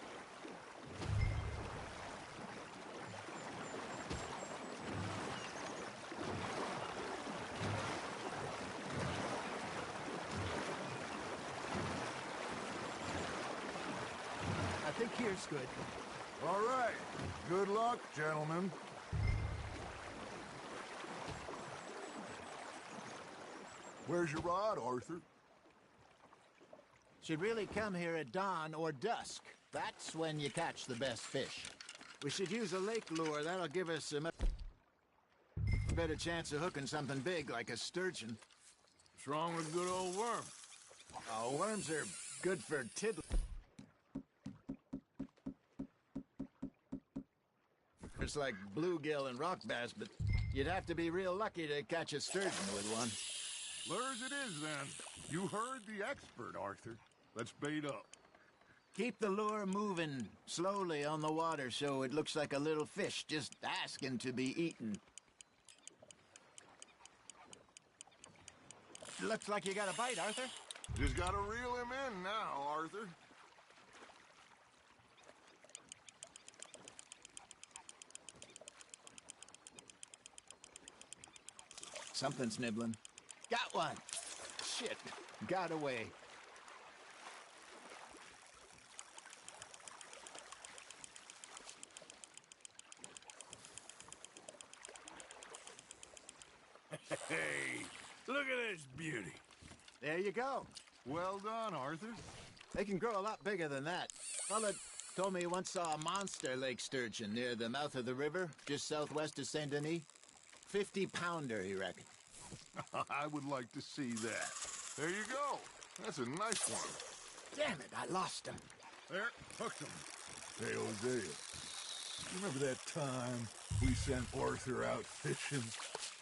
I think here's good. All right. Good luck, gentlemen. Where's your rod, Arthur? Should really come here at dawn or dusk. That's when you catch the best fish. We should use a lake lure. That'll give us a better chance of hooking something big like a sturgeon. What's wrong with good old worm? Oh, worms are good for tiddling. It's like bluegill and rock bass, but you'd have to be real lucky to catch a sturgeon with one. Lures it is, then. You heard the expert, Arthur. Let's bait up. Keep the lure moving slowly on the water so it looks like a little fish just asking to be eaten. Looks like you got a bite, Arthur. Just gotta reel him in now, Arthur. Something's nibbling. Got one. Shit. Got away. Hey, look at this beauty. There you go. Well done, Arthur. They can grow a lot bigger than that. Fella told me he once saw a monster lake sturgeon near the mouth of the river, just southwest of Saint Denis. 50-pounder, he reckoned. I would like to see that. There you go. That's a nice one. Damn it, I lost him. There, hooked him. Hey, Hosea, you remember that time we sent Arthur out fishing?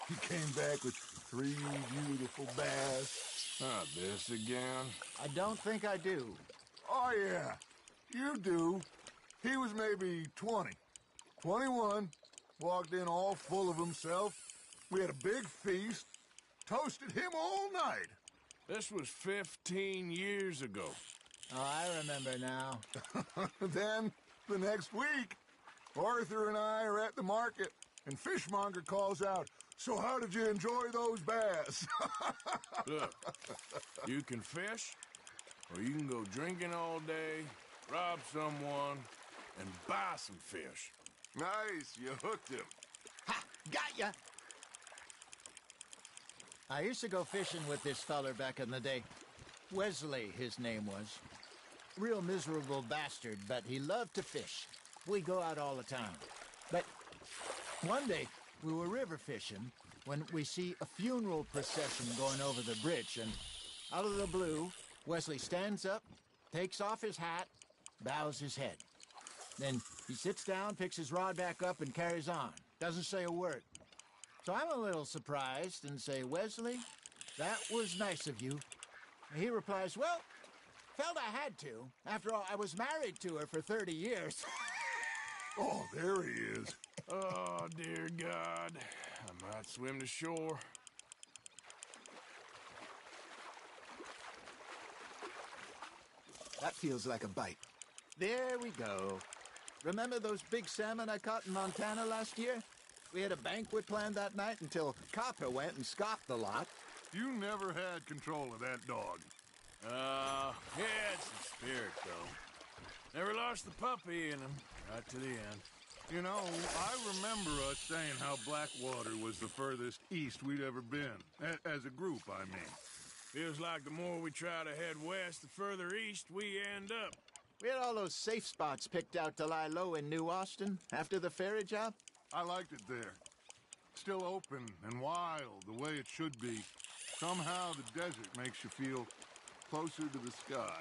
He came back with 3 beautiful bass. Not this again. I don't think I do. Oh, yeah. You do. He was maybe 20. 21. Walked in all full of himself. We had a big feast. Toasted him all night. This was 15 years ago. Oh, I remember now. Then, the next week, Arthur and I are at the market, and Fishmonger calls out, So how did you enjoy those bass? Look, you can fish, or you can go drinking all day, rob someone, and buy some fish. Nice, you hooked him. Ha! Got ya! I used to go fishing with this feller back in the day. Wesley, his name was. Real miserable bastard, but he loved to fish. We go out all the time. But one day, we were river fishing when we see a funeral procession going over the bridge, and out of the blue, Wesley stands up, takes off his hat, bows his head. Then he sits down, picks his rod back up, and carries on. Doesn't say a word. So I'm a little surprised and say, Wesley, that was nice of you. And he replies, well, felt I had to. After all, I was married to her for 30 years. Oh, there he is. Oh, dear God. I might swim to shore. That feels like a bite. There we go. Remember those big salmon I caught in Montana last year? We had a banquet planned that night until Copper went and scoffed the lot. You never had control of that dog. He had some spirit, though. Never lost the puppy in him, right to the end. You know, I remember us saying how Blackwater was the furthest east we'd ever been. As a group, I mean. Feels like the more we try to head west, the further east we end up. We had all those safe spots picked out to lie low in New Austin after the ferry job. I liked it there. Still open and wild, the way it should be. Somehow the desert makes you feel closer to the sky.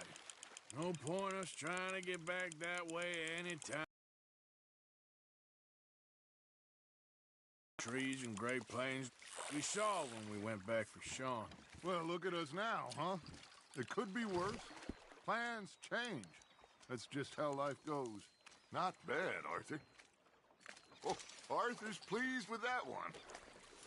No point us trying to get back that way anytime. Trees and Great Plains we saw when we went back for Sean. Well, look at us now, huh? It could be worse. Plans change. That's just how life goes. Not bad, Arthur. Oh, Arthur's pleased with that one.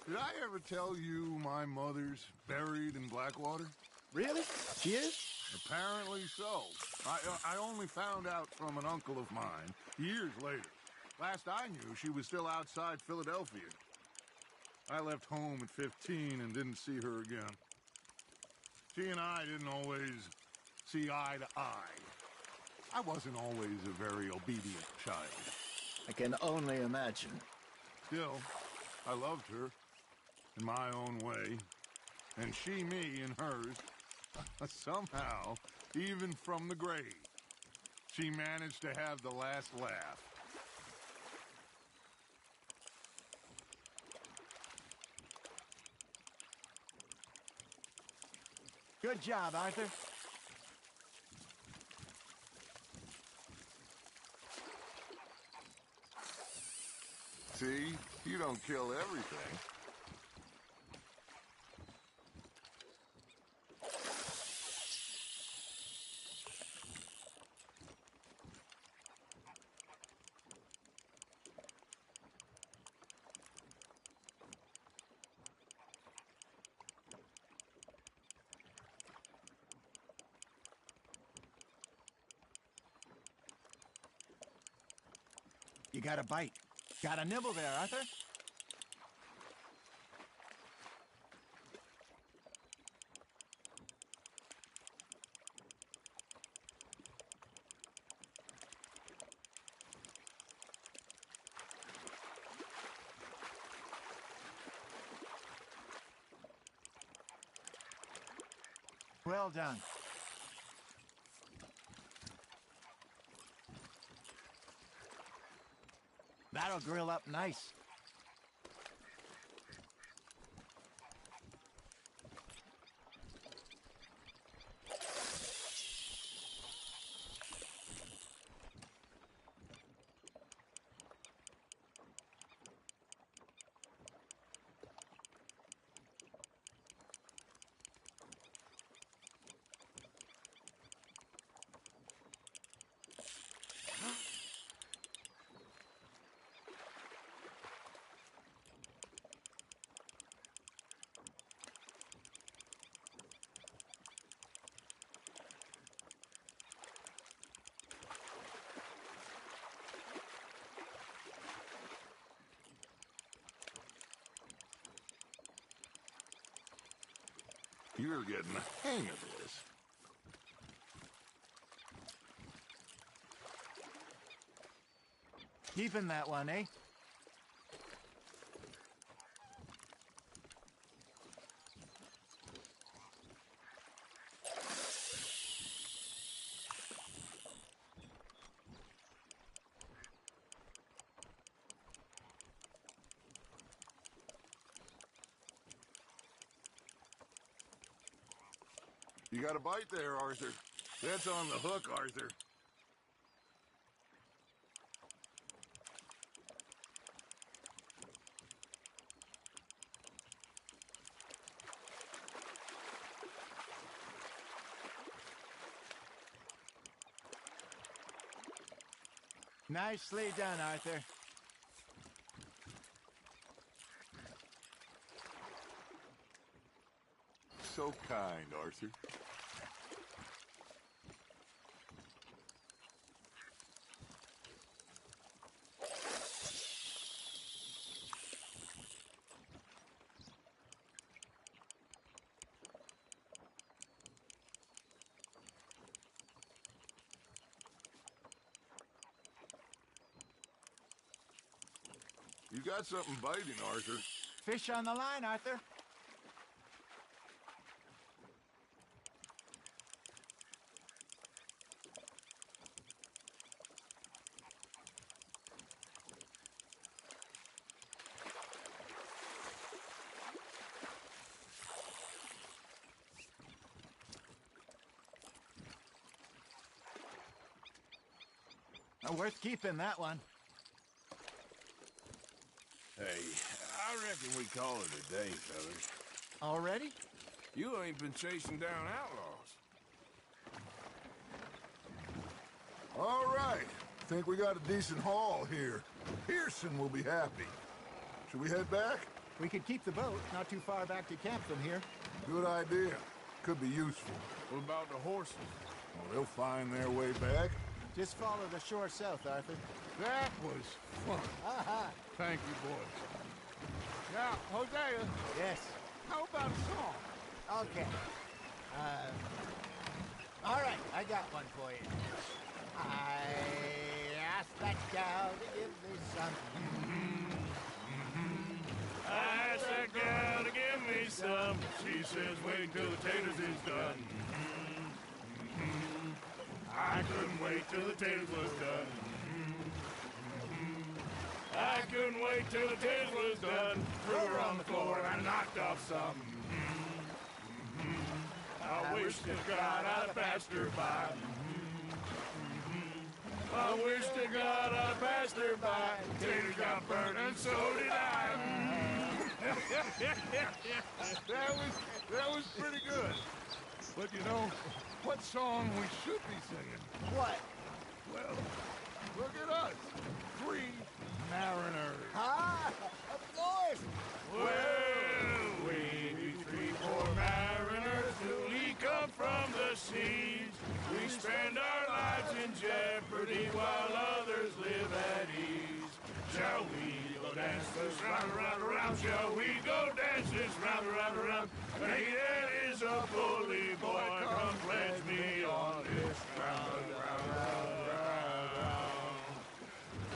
Did I ever tell you my mother's buried in Blackwater? Really? She is? Apparently so. I only found out from an uncle of mine years later. Last I knew, she was still outside Philadelphia. I left home at 15 and didn't see her again. She and I didn't always see eye to eye. I wasn't always a very obedient child. I can only imagine. Still, I loved her in my own way, and she me in hers. Somehow, even from the grave, she managed to have the last laugh. Good job, Arthur. See? You don't kill everything. You got a bite. Got a nibble there, Arthur? Well done. That'll grill up nice. you're getting the hang of this. Keeping that one, eh? You got a bite there, Arthur. That's on the hook, Arthur. Nicely done, Arthur. So kind, Arthur. You got something biting, Arthur. Fish on the line, Arthur. Worth keeping, that one. Hey, I reckon we call it a day, fellas. Already? You ain't been chasing down outlaws. All right. Think we got a decent haul here. Pearson will be happy. Should we head back? We could keep the boat not too far back to camp from here. Good idea. Could be useful. What about the horses? Well, they'll find their way back. Just follow the shore south, Arthur. That was fun. Aha! Thank you, boys. Now, Hosea. Yes. How about a song? Okay. All right, I got one for you. I asked that gal to give me some. I asked that gal to give me some. She says, wait till the taters is done. I couldn't wait till the taters was done. I couldn't wait till the taters was done. Threw her on the floor and I knocked off some. I wish to God I'd passed her by. I wish to God I'd passed her by. Taters got burnt and so did I. That was pretty good. But you know, what song we should be singing? What? Well, look at us. 3 mariners. Ah, of course. Well, we be 3 poor mariners newly come from the seas. We spend our lives in jeopardy while others live at ease. Shall we go dance this round, around, around? Shall we go dance this round, around, around? Hey, that is a bully boy. Come pledge me on this round, round, round, round, round.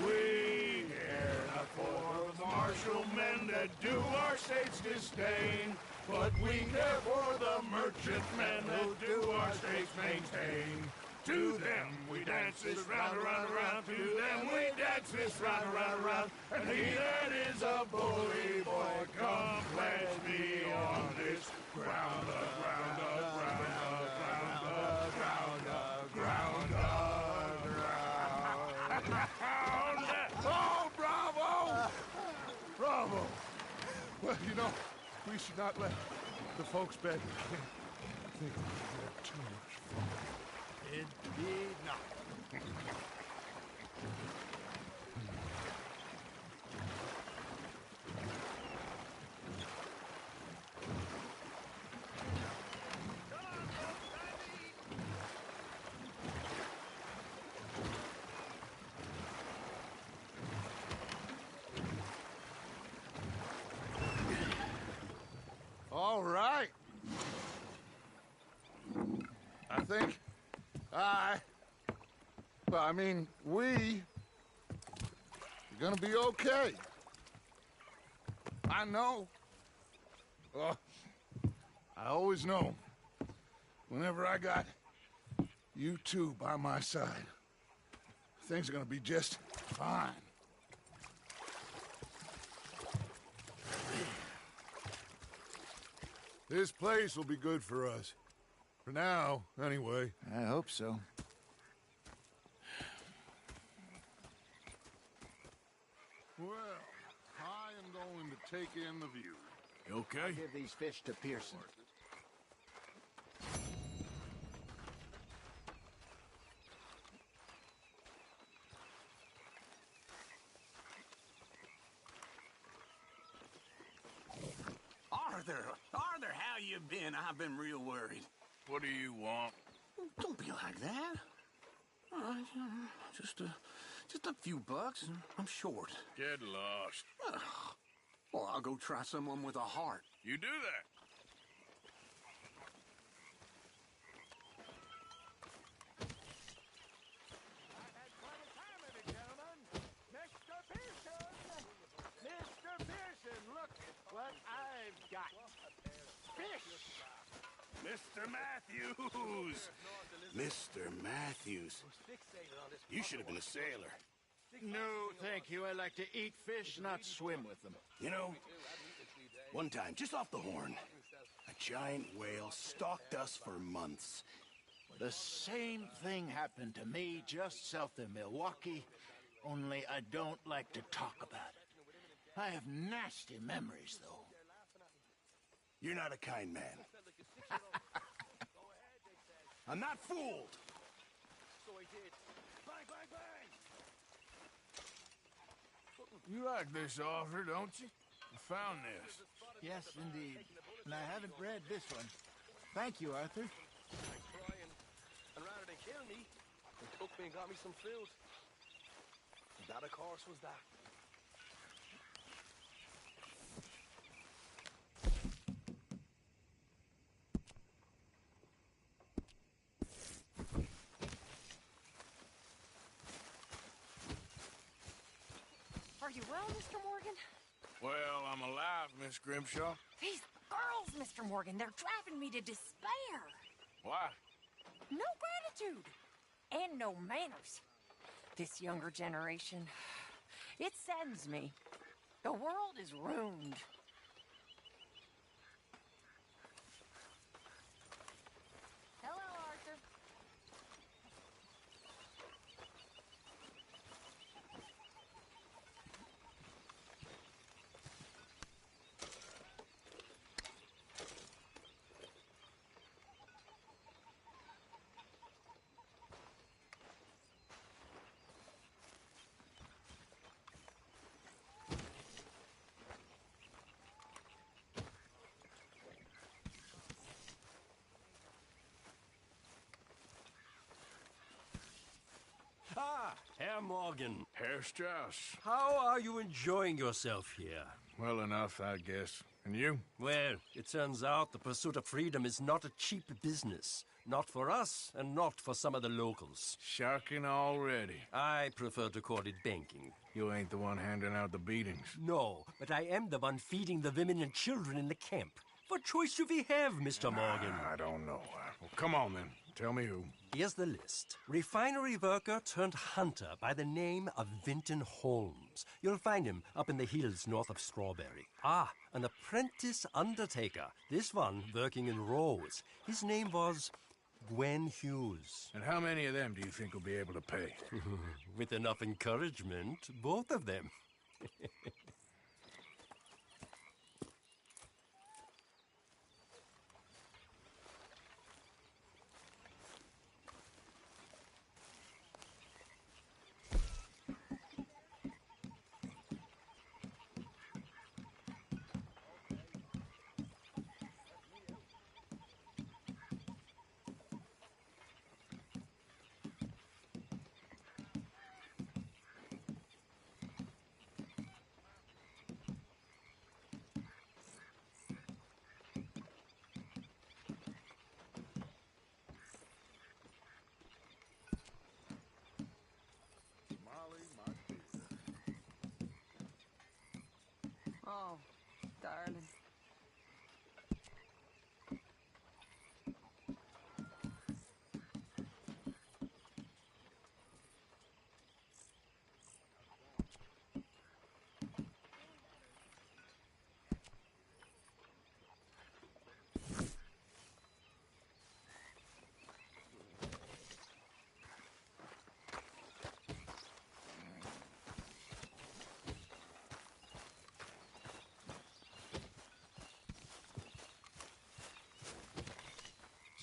We care not for the martial men that do our state's disdain, but we care for the merchant men who do our state's maintain. To them we dance this round, around, around. To them we dance this round, around, around. And he that is a bully boy, come pledge me on this ground, ground, ground, ground, ground, ground, ground. Oh, bravo! Bravo! Well, you know, we should not let the folks back in camp think we had too much fun. Indeed not. All right. think we are gonna be okay. I know. Well, I always know. Whenever I got you two by my side, things are gonna be just fine. This place will be good for us. For now, anyway. I hope so. Well, I am going to take in the view. You okay? I'll give these fish to Pearson. Arthur, how you been? I've been real worried. What do you want? Don't be like that. All right, just a few bucks, and I'm short. Get lost. Well, I'll go try someone with a heart. You do that. Mr. Pearson, look what I've got. Fish! Mr. Matthews! Mr. Matthews. You should have been a sailor. No, thank you. I like to eat fish, not swim with them. You know, one time, just off the Horn, a giant whale stalked us for months. The same thing happened to me just south of Milwaukee, only I don't like to talk about it. I have nasty memories, though. You're not a kind man. I'm not fooled. So he did. Bang, bang, bang! You like this offer, don't you? I found this. Yes, indeed. And I haven't read this one. Thank you, Arthur. And rather than kill me, they took me and got me some food. And that, of course, was that. Are you well, Mr. Morgan? Well, I'm alive, Miss Grimshaw. These girls, Mr. Morgan, they're driving me to despair. Why? No gratitude. And no manners. This younger generation, it saddens me. The world is ruined. Hello, Arthur. Ah, Herr Morgan. Herr Strauss. How are you enjoying yourself here? Well enough, I guess. And you? Well, it turns out the pursuit of freedom is not a cheap business. Not for us, and not for some of the locals. Sharking already. I prefer to call it banking. You ain't the one handing out the beatings. No, but I am the one feeding the women and children in the camp. What choice do we have, Mr. Morgan? I don't know. Well, come on, then. Tell me who. Here's the list. Refinery worker turned hunter by the name of Vinton Holmes. You'll find him up in the hills north of Strawberry. Ah, an apprentice undertaker. This one working in Rose. His name was Gwen Hughes. And how many of them do you think will be able to pay? With enough encouragement, both of them.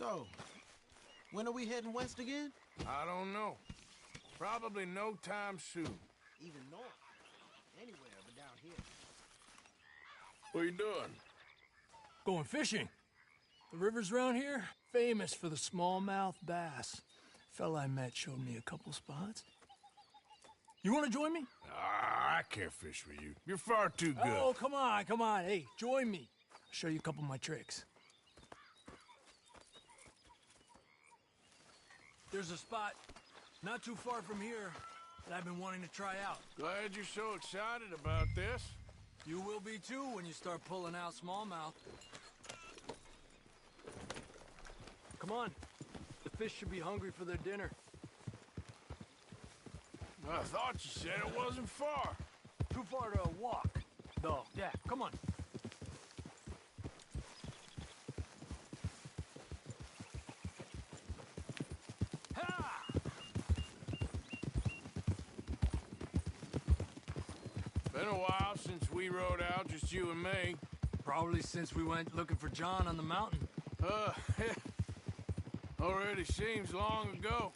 So, when are we heading west again? I don't know. Probably no time soon. Even north. Anywhere but down here. What are you doing? Going fishing. The rivers around here, famous for the smallmouth bass. Fella I met showed me a couple spots. You want to join me? I can't fish with you. You're far too good. Oh, come on, come on. Hey, join me. I'll show you a couple of my tricks. There's a spot not too far from here that I've been wanting to try out. Glad you're so excited about this. You will be too when you start pulling out smallmouth. Come on. The fish should be hungry for their dinner. I thought you said it wasn't far. Too far to walk, though. Yeah, come on. Ha! Been a while since we rode out, just you and me. Probably since we went looking for John on the mountain. Already seems long ago.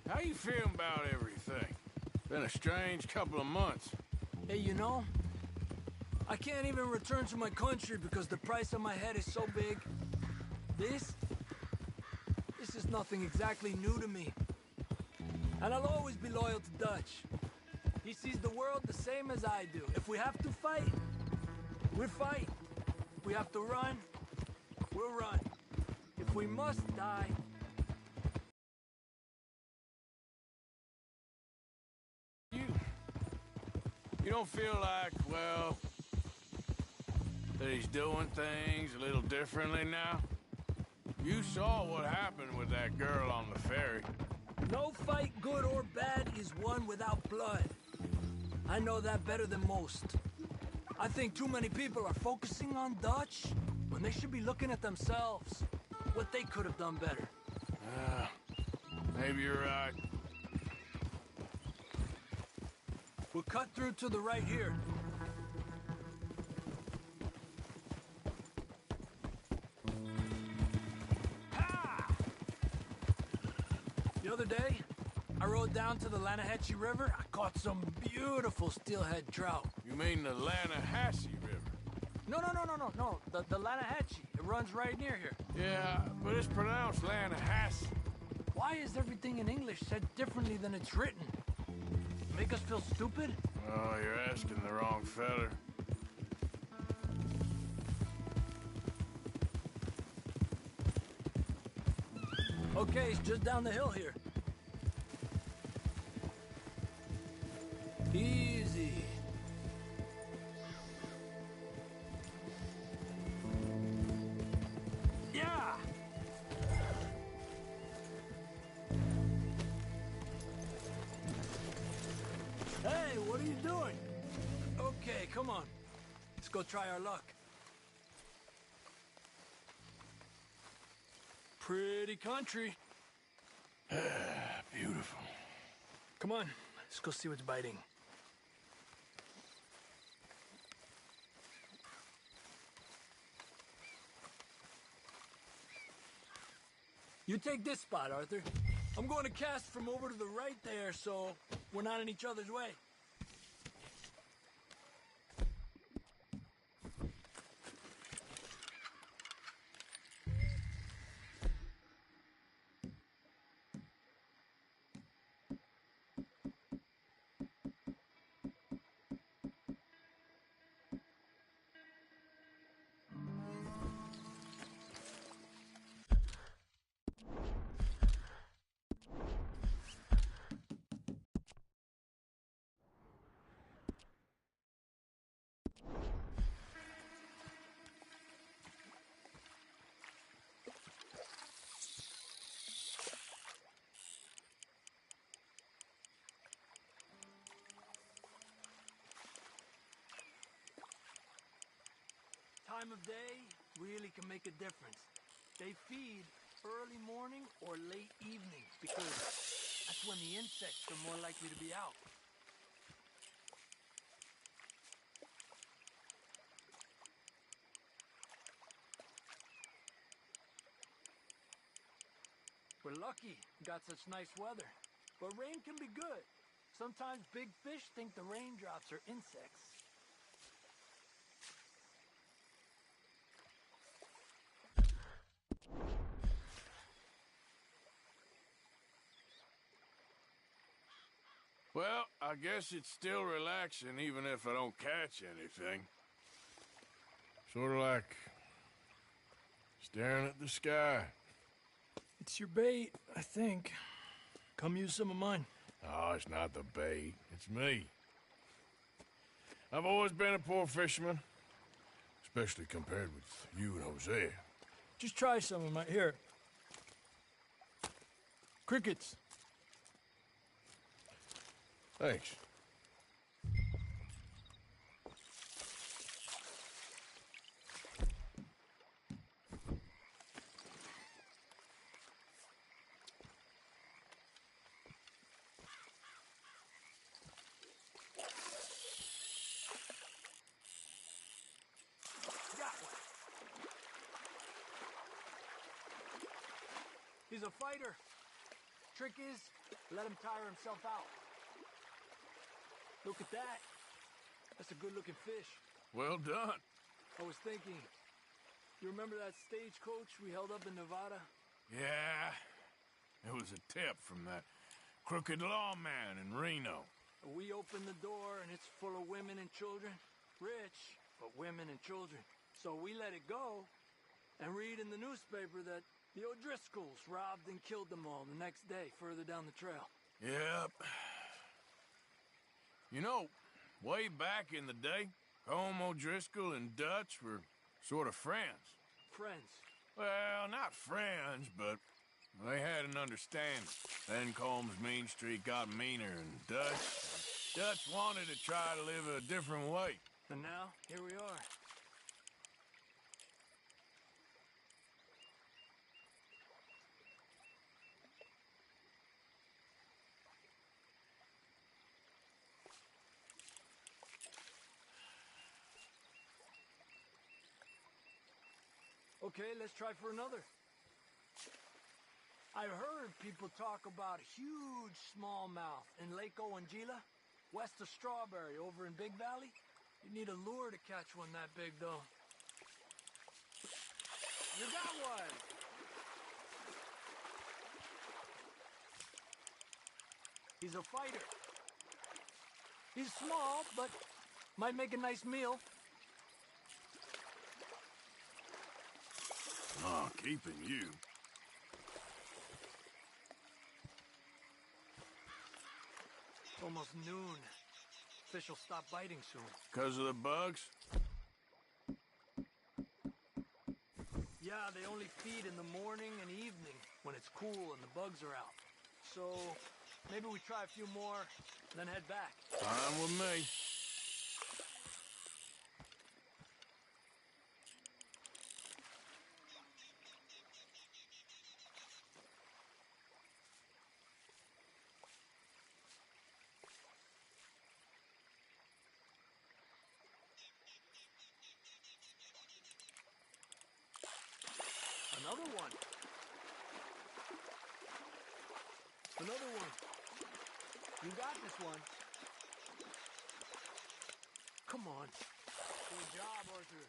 How you feeling about everything? Been a strange couple of months. Hey, you know, I can't even return to my country because the price on my head is so big. This is nothing exactly new to me. And I'll always be loyal to Dutch. He sees the world the same as I do. If we have to fight, we'll fight. If we have to run, we'll run. If we must die, You don't feel like, well, that he's doing things a little differently now? You saw what happened with that girl on the ferry. no fight, good or bad, is won without blood. I know that better than most. I think too many people are focusing on Dutch when they should be looking at themselves, what they could have done better. Maybe you're right. We'll cut through to the right here. Ha! The other day, I rode down to the Lanahatchee River. I caught some beautiful steelhead trout. You mean the Lanahatchee River? No. The Lanahatchee. It runs right near here. Yeah, but it's pronounced Lanahatchee. Why is everything in English said differently than it's written? Make us feel stupid? Oh, you're asking the wrong feller. Okay, it's just down the hill here. Easy. Yeah! Hey, what are you doing? Okay, come on. Let's go try our luck. Pretty country. Beautiful. Come on, let's go see what's biting. You take this spot, Arthur. I'm going to cast from over to the right there, so we're not in each other's way. Time of day really can make a difference. They feed early morning or late evening because that's when the insects are more likely to be out. We're lucky we got such nice weather. But rain can be good. Sometimes big fish think the raindrops are insects. Well, I guess it's still relaxing even if I don't catch anything. Sort of like staring at the sky. It's your bait, I think. Come use some of mine. Oh, it's not the bait. It's me. I've always been a poor fisherman, especially compared with you and Hosea. Just try some of my... Here. Crickets. Thanks. He's a fighter. Trick is, let him tire himself out. Look at that. That's a good-looking fish. Well done. I was thinking, you remember that stagecoach we held up in Nevada? Yeah, it was a tip from that crooked lawman in Reno. We opened the door and it's full of women and children. Rich, but women and children. So we let it go and read in the newspaper that the O'Driscolls robbed and killed them all the next day further down the trail. Yep. You know, way back in the day, Colm O'Driscoll and Dutch were sort of friends. Friends? Well, not friends, but they had an understanding. Then Colm's mean streak got meaner, and Dutch wanted to try to live a different way. And now, here we are. Okay, let's try for another. I've heard people talk about huge smallmouth in Lake Owanjila, west of Strawberry, over in Big Valley. You need a lure to catch one that big, though. You got one! He's a fighter. He's small, but might make a nice meal. Oh, keeping you. It's almost noon. Fish will stop biting soon. 'Cause of the bugs? Yeah, they only feed in the morning and evening when it's cool and the bugs are out. So, maybe we try a few more, then head back. Fine with me. Another one. Another one. You got this one. Come on. Good job, Arthur.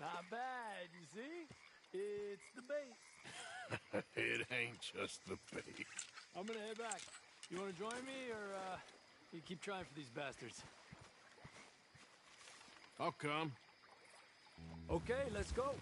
Not bad, you see? It's the bait. It ain't just the bait. I'm gonna head back. You wanna join me, or, you keep trying for these bastards? I'll come. Okay, let's go.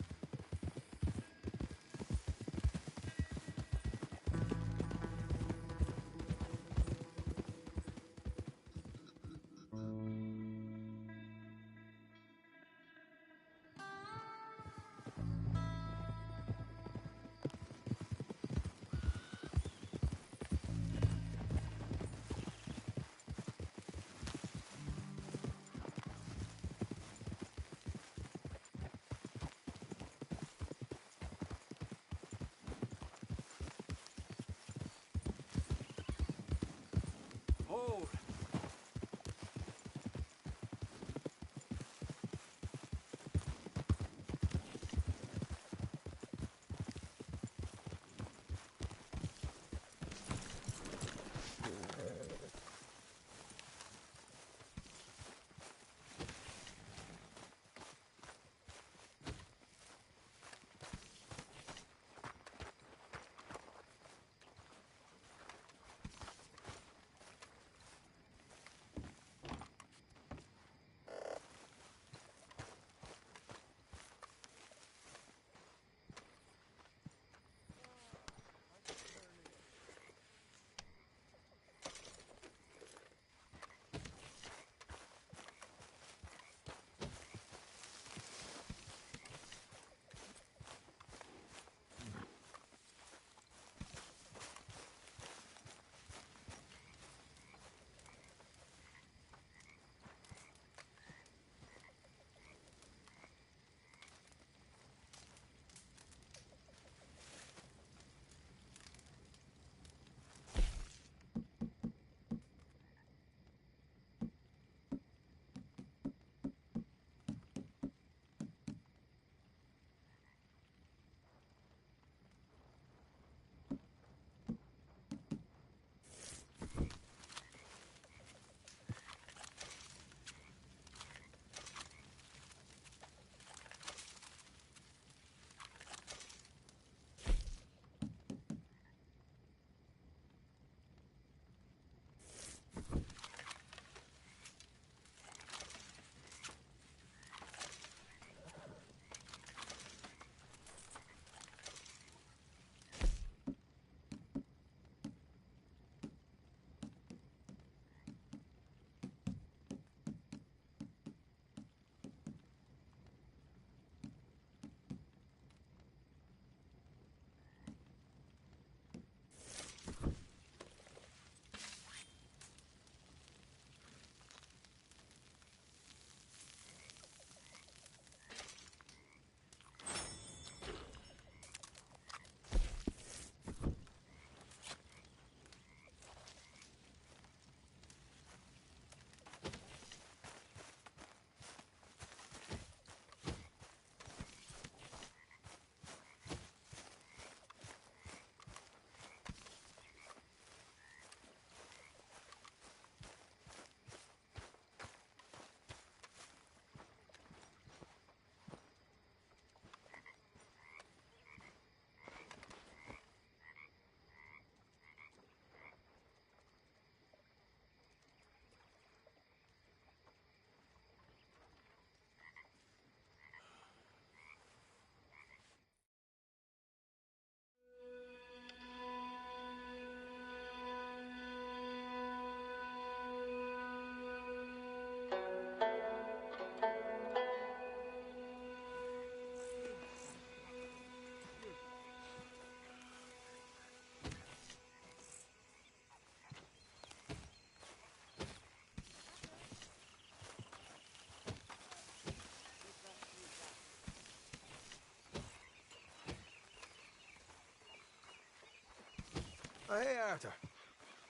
Oh, hey, Arthur.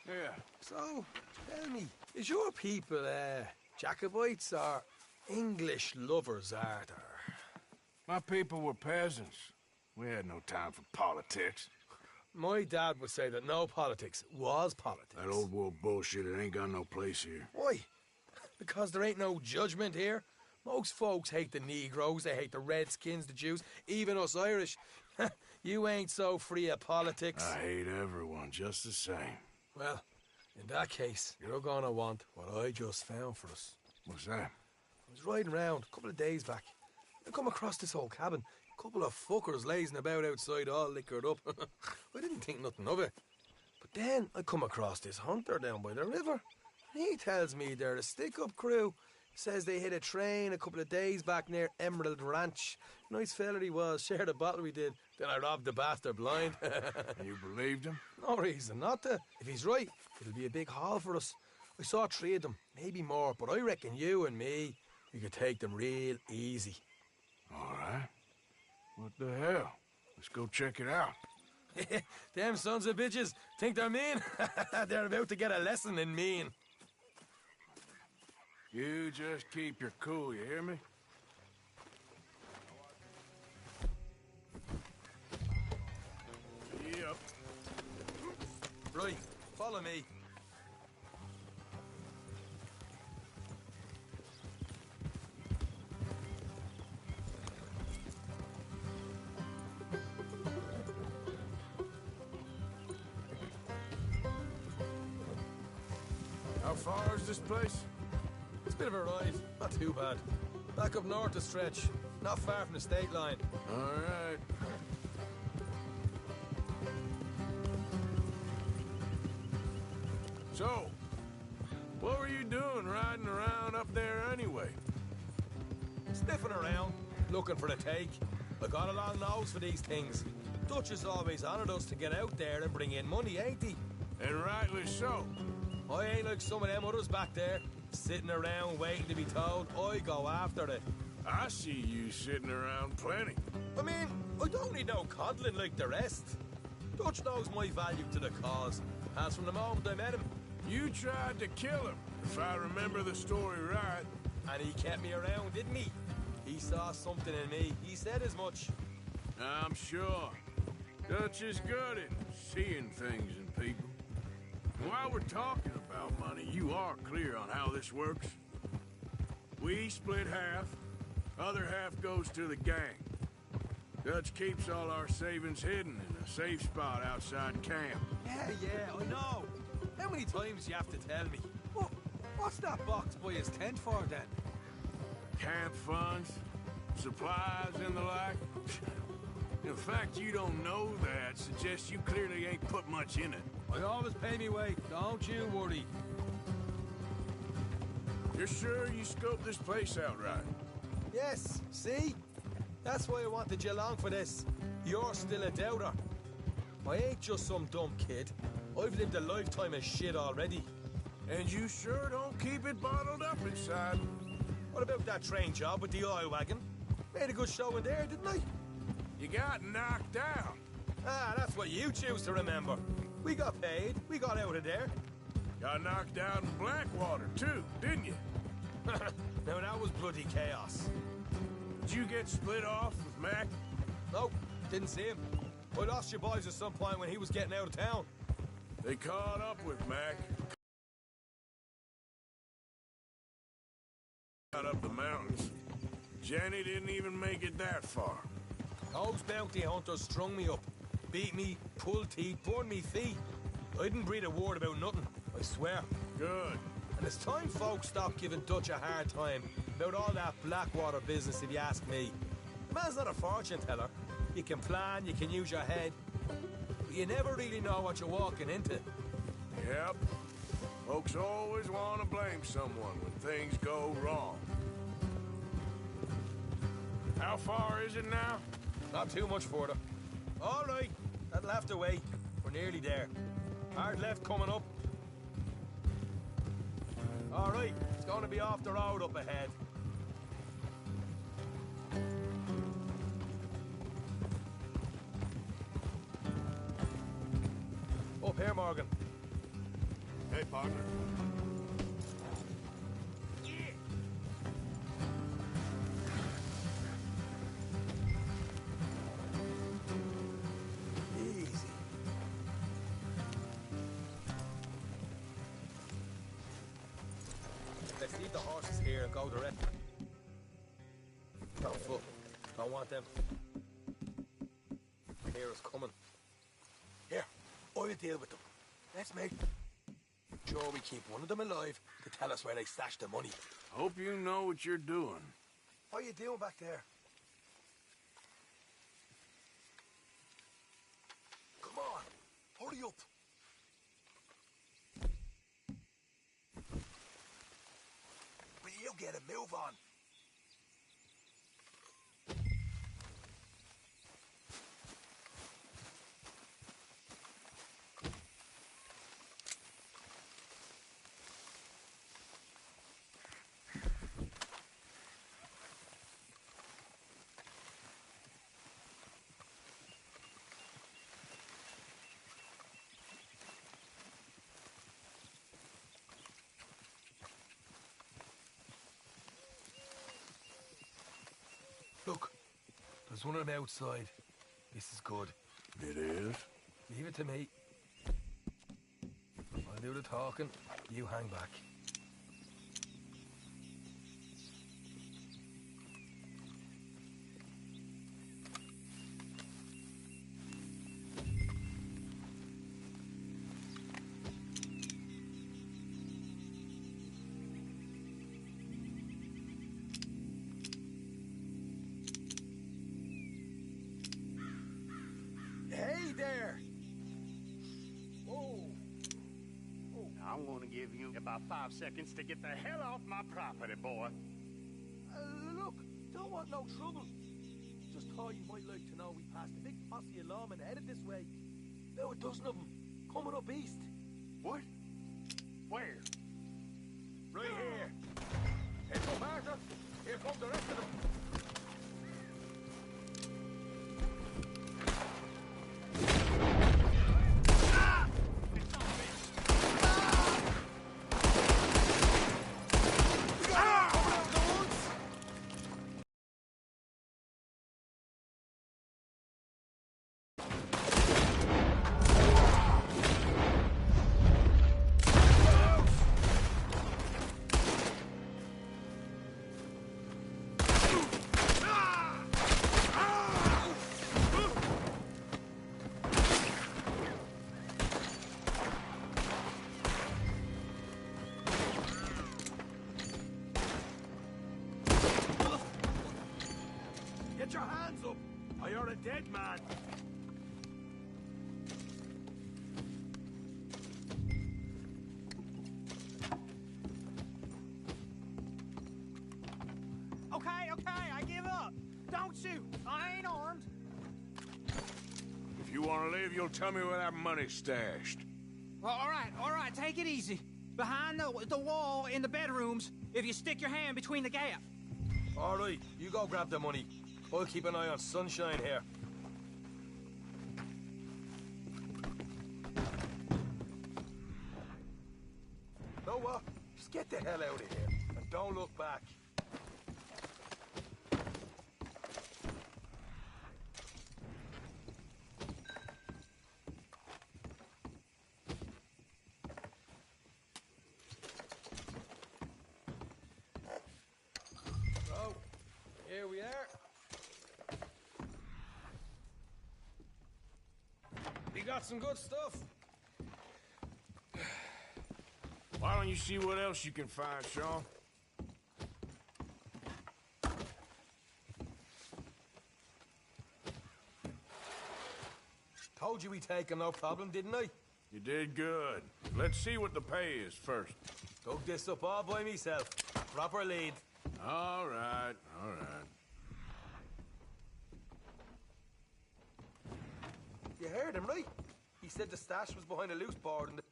Yeah. So, tell me, is your people, Jacobites or English lovers, Arthur? My people were peasants. We had no time for politics. My dad would say that no politics was politics. That old world bullshit, it ain't got no place here. Why? Because there ain't no judgment here. Most folks hate the Negroes, they hate the Redskins, the Jews, even us Irish. You ain't so free of politics. I hate everyone just the same. Well, in that case, you're gonna want what I just found for us. What's that? I was riding around a couple of days back. I come across this old cabin. A couple of fuckers lazing about outside all liquored up. I didn't think nothing of it. But then I come across this hunter down by the river. He tells me they're a stick-up crew. Says they hit a train a couple of days back near Emerald Ranch. Nice fella he was, shared a bottle we did. Then I robbed the bastard blind. And you believed him? No reason not to. If he's right, it'll be a big haul for us. I saw 3 of them, maybe more, but I reckon you and me, we could take them real easy. All right. What the hell? Let's go check it out. Them sons of bitches think they're mean. They're about to get a lesson in mean. You just keep your cool, you hear me? Yep. Right, follow me. How far is this place? It's a bit of a ride, not too bad. Back up north a stretch, not far from the state line. All right. So, what were you doing riding around up there anyway? Sniffing around, looking for a take. I got a long nose for these things. Dutch has always honoured us to get out there and bring in money, ain't he? And rightly so. I ain't like some of them others back there, sitting around waiting to be told. I go after it. I see you sitting around plenty. I mean, I don't need no coddling like the rest. Dutch knows my value to the cause, as from the moment I met him. You tried to kill him, if I remember the story right. And he kept me around, didn't he? He saw something in me. He said as much. I'm sure. Dutch is good at seeing things in people. And while we're talking about money, you are clear on how this works? We split half, other half goes to the gang. Dutch keeps all our savings hidden in a safe spot outside camp. Yeah, I know. How many times do you have to tell me? What's that box by his tent for, then? Camp funds, supplies, and the like. The fact you don't know that suggests you clearly ain't put much in it. I always pay me way, don't you worry. You're sure you scoped this place out right? Yes, see? That's why I wanted you along for this. You're still a doubter. I ain't just some dumb kid. I've lived a lifetime of shit already. And you sure don't keep it bottled up inside. What about that train job with the oil wagon? Made a good show in there, didn't I? You got knocked out. Ah, that's what you choose to remember. We got paid. We got out of there. Got knocked out in Blackwater, too, didn't you? Now, that was bloody chaos. Did you get split off with Mac? Nope, didn't see him. I lost your boys at some point when he was getting out of town. They caught up with Mac. Out up the mountains. Jenny didn't even make it that far. Those bounty hunters strung me up. Beat me, pulled teeth, burned me feet. I didn't breathe a word about nothing, I swear. Good. And it's time folks stopped giving Dutch a hard time about all that Blackwater business, if you ask me. The man's not a fortune teller. You can plan, you can use your head, but you never really know what you're walking into. Yep. Folks always want to blame someone when things go wrong. How far is it now? Not too much further. All right, that'll have to wait. We're nearly there. Hard left coming up. All right, it's going to be off the road up ahead. Up here, Morgan. Hey, partner. Easy. Let's leave the horses here and go direct. No foot. Don't want them. I hear us coming. Here, I'll deal with them. Let's make sure we keep one of them alive to tell us where they stashed the money. Hope you know what you're doing. What are you doing back there? Come on, hurry up. Will you get a move on? Look, there's one of them outside. This is good. It is? Leave it to me. I'll do the talking. You hang back. Hey there! Whoa! I'm gonna give you about 5 seconds to get the hell off my property, boy. Look, don't want no trouble. Just thought you might like to know we passed a big posse of lawmen headed this way. About a dozen of them, coming up east. What? Where? Right here. Here come Martha. Here come the rest of them. Get your hands up, or you're a dead man. Okay, I give up. Don't shoot. I ain't armed. If you want to leave, you'll tell me where that money's stashed. Well, all right, take it easy. Behind the wall in the bedrooms, if you stick your hand between the gap. All right, you go grab the money. I'll keep an eye on Sunshine here. Know what? Just get the hell out of here, and don't look back. So, here we are. You got some good stuff. Why don't you see what else you can find, Sean? Told you we'd take him, no problem, didn't I? You did good. Let's see what the pay is first. Dug this up all by myself. Proper lead. All right, all right. You heard him, right? He said the stash was behind a loose board and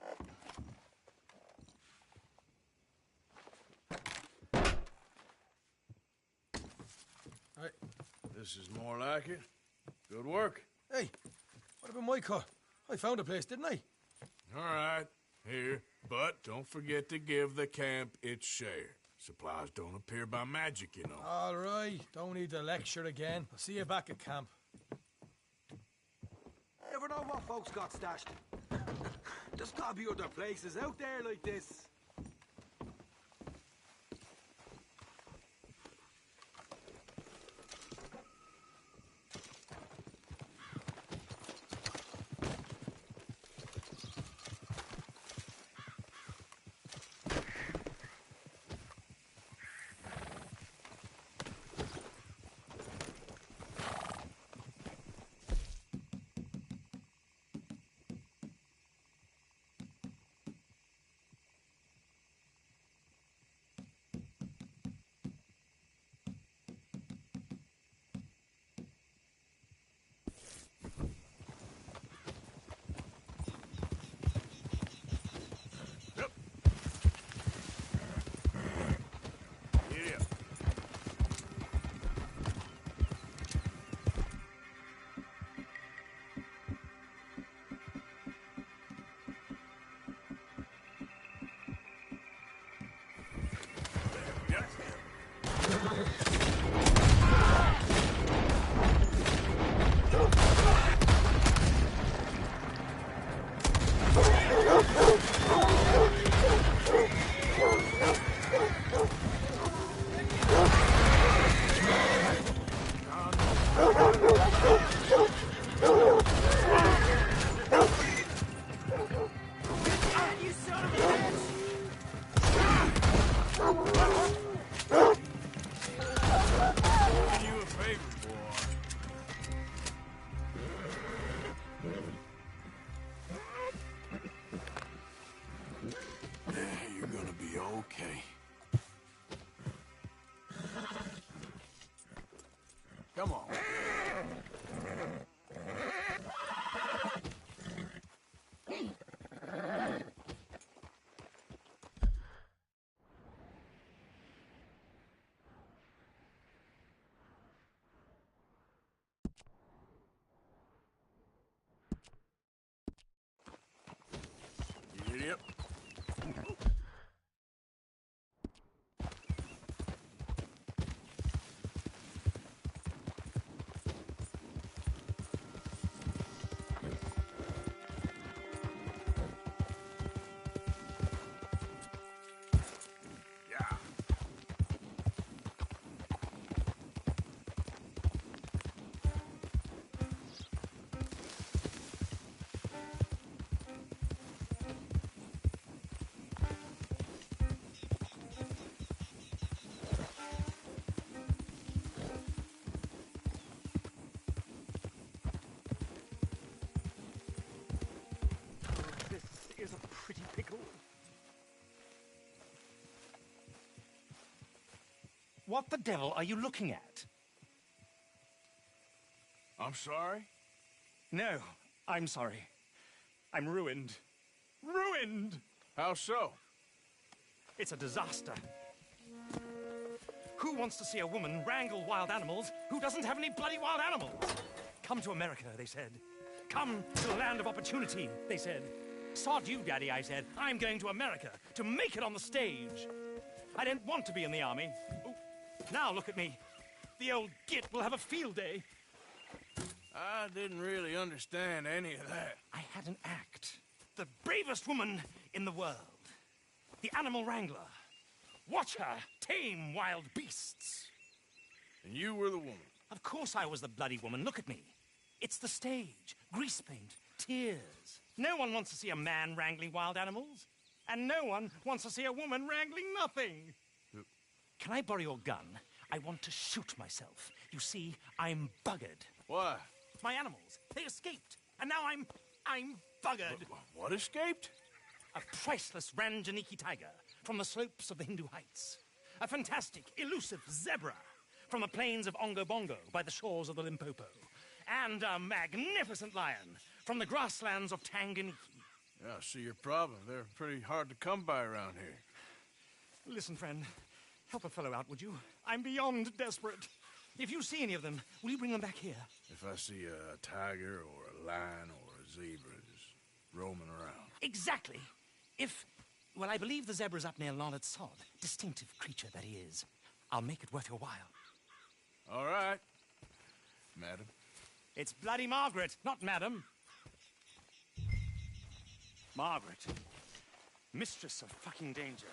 Right. This is more like it. Good work. Hey, what about my cut? I found a place, didn't I? All right, here. But don't forget to give the camp its share. Supplies don't appear by magic, you know. All right, don't need to lecture again. I'll see you back at camp. Never know what folks got stashed. There's gotta be other places out there like this. You're gonna be okay. Come on. Yep. Is a pretty pickle. What the devil are you looking at? I'm sorry? No, I'm sorry. I'm ruined. Ruined! How so? It's a disaster. Who wants to see a woman wrangle wild animals who doesn't have any bloody wild animals? Come to America, they said. Come to the land of opportunity, they said. Sod you, Daddy, I said. I'm going to America to make it on the stage. I don't want to be in the army. Ooh, now look at me. The old git will have a field day. I didn't really understand any of that. I had an act. The bravest woman in the world. The animal wrangler. Watch her tame wild beasts. And you were the woman? Of course I was the bloody woman. Look at me. It's the stage. Grease paint. Tears. No one wants to see a man wrangling wild animals. And no one wants to see a woman wrangling nothing. Can I borrow your gun? I want to shoot myself. You see, I'm buggered. Why? My animals. They escaped. And now I'm buggered. What escaped? A priceless Ranjaniki tiger from the slopes of the Hindu Heights. A fantastic, elusive zebra from the plains of Ongo Bongo by the shores of the Limpopo. And a magnificent lion from the grasslands of Tanganyika. Yeah, I see your problem. They're pretty hard to come by around here. Listen, friend, help a fellow out, would you? I'm beyond desperate. If you see any of them, will you bring them back here? If I see a tiger or a lion or a zebra, just roaming around. Exactly. If, well, I believe the zebra's up near Lonnet Sod, distinctive creature that he is. I'll make it worth your while. All right, madam. It's bloody Margaret, not madam. Margaret, mistress of fucking danger.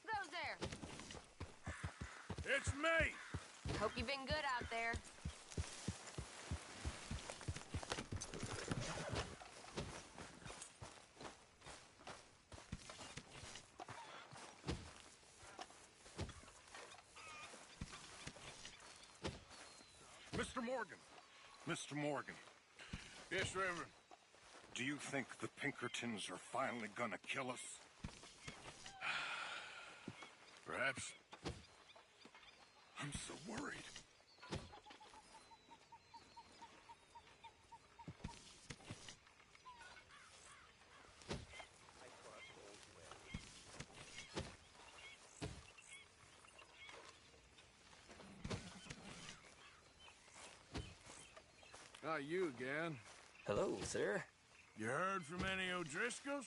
Those there. It's me! Hope you've been good out there. Mr. Morgan. Mr. Morgan. Yes, Reverend. Do you think the Pinkertons are finally gonna kill us? Perhaps. I'm so worried. Not you again. Hello, sir. You heard from any O'Driscolls?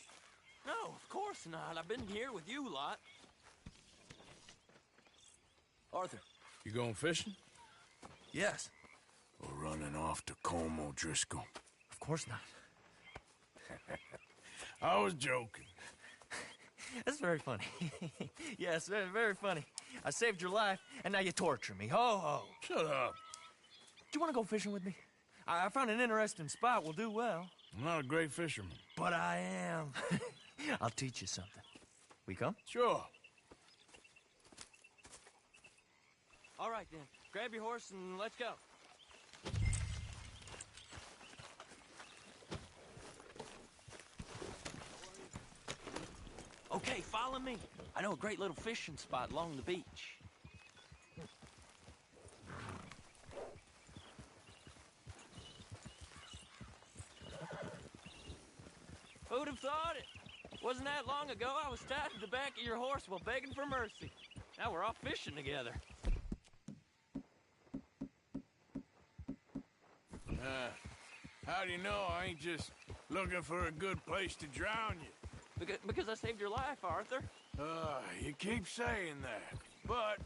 No, of course not. I've been here with you lot. Arthur. You going fishing? Yes. Or running off to Colm O'Driscoll? Of course not. I was joking. That's very funny. Yes, very, very funny. I saved your life, and now you torture me. Ho, ho. Shut up. Do you want to go fishing with me? I found an interesting spot. We'll do well. I'm not a great fisherman. But I am. I'll teach you something. We come? Sure. All right, then. Grab your horse and let's go. Okay, follow me. I know a great little fishing spot along the beach. Who'd have thought it? Wasn't that long ago I was tied to the back of your horse while begging for mercy. Now we're off fishing together. How do you know I ain't just looking for a good place to drown you? Because I saved your life, Arthur. You keep saying that. But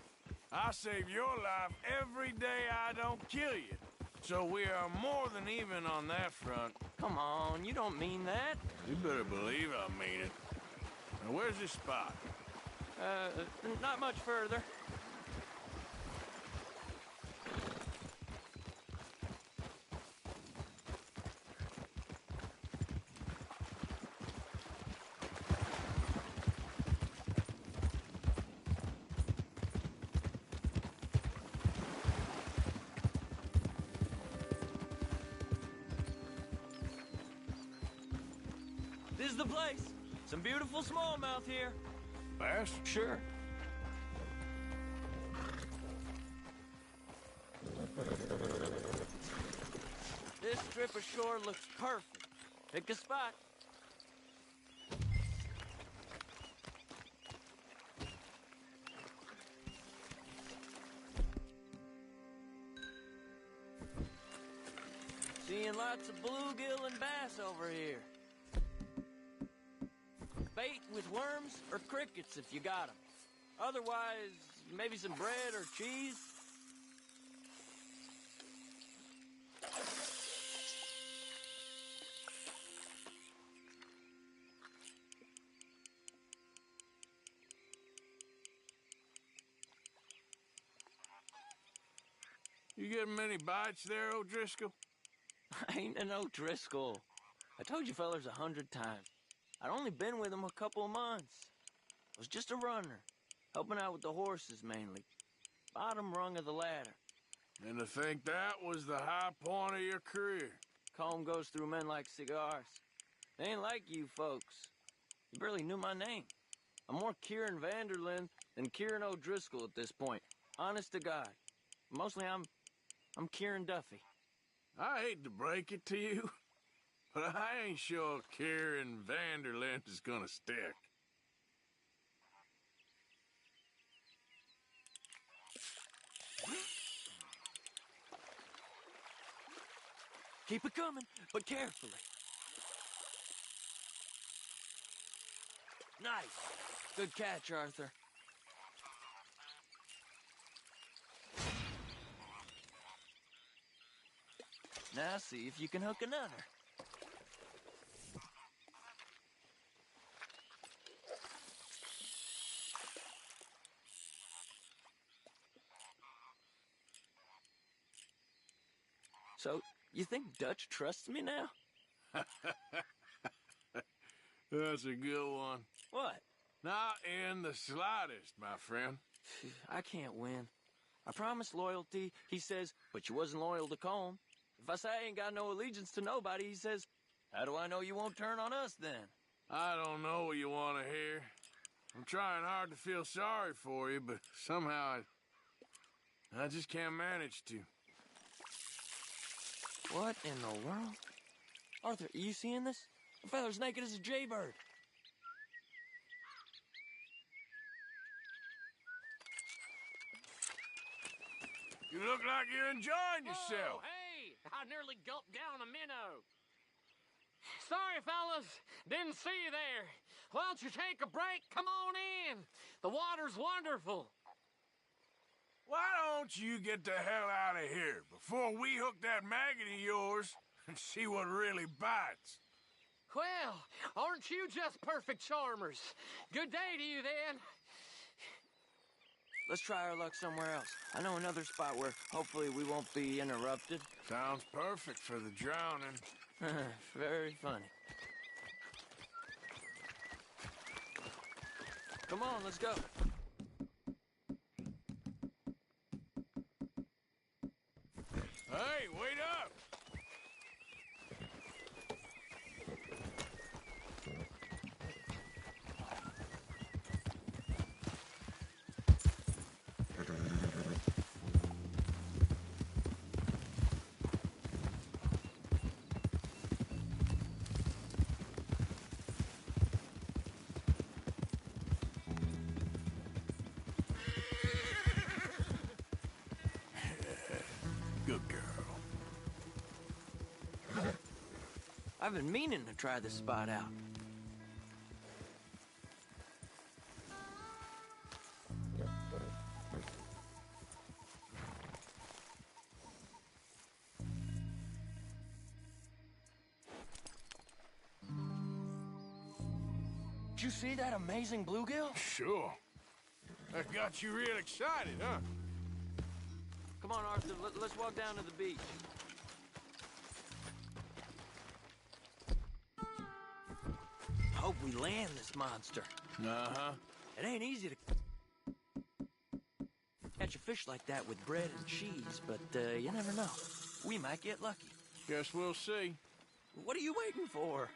I save your life every day I don't kill you. So we are more than even on that front. Come on, you don't mean that. You better believe I mean it. Now, where's this spot? Not much further. This is the place. Some beautiful smallmouth here. Bass? Sure. This strip of shore looks perfect. Pick a spot. Seeing lots of bluegill and bass over here. Bait with worms or crickets if you got them. Otherwise, maybe some bread or cheese. You getting many bites there, O'Driscoll? I ain't an O'Driscoll. I told you fellers 100 times. I'd only been with him a couple of months. I was just a runner, helping out with the horses mainly. Bottom rung of the ladder. And to think that was the high point of your career. Comb goes through men like cigars. They ain't like you folks. You barely knew my name. I'm more Kieran Vanderlyn than Kieran O'Driscoll at this point. Honest to God. Mostly I'm Kieran Duffy. I hate to break it to you, but I ain't sure Kieran Vanderlyn is gonna stick. Keep it coming, but carefully. Nice. Good catch, Arthur. Now see if you can hook another. So, you think Dutch trusts me now? That's a good one. What? Not in the slightest, my friend. I can't win. I promised loyalty, he says, but you wasn't loyal to Combe. If I say I ain't got no allegiance to nobody, he says, how do I know you won't turn on us then? I don't know what you want to hear. I'm trying hard to feel sorry for you, but somehow I just can't manage to. What in the world? Arthur, are you seeing this? The feather's naked as a jaybird. You look like you're enjoying yourself. Oh, hey! I nearly gulped down a minnow. Sorry, fellas. Didn't see you there. Why don't you take a break? Come on in. The water's wonderful. Why don't you get the hell out of here before we hook that maggot of yours and see what really bites? Well, aren't you just perfect charmers? Good day to you, then. Let's try our luck somewhere else. I know another spot where hopefully we won't be interrupted. Sounds perfect for the drowning. Very funny. Come on, let's go. Hey, wait up! I've been meaning to try this spot out. Did you see that amazing bluegill? Sure. That got you real excited, huh? Come on, Arthur, let's walk down to the beach. Hope we land this monster. Uh-huh. It ain't easy to catch a fish like that with bread and cheese, but you never know. We might get lucky. Guess we'll see. What are you waiting for?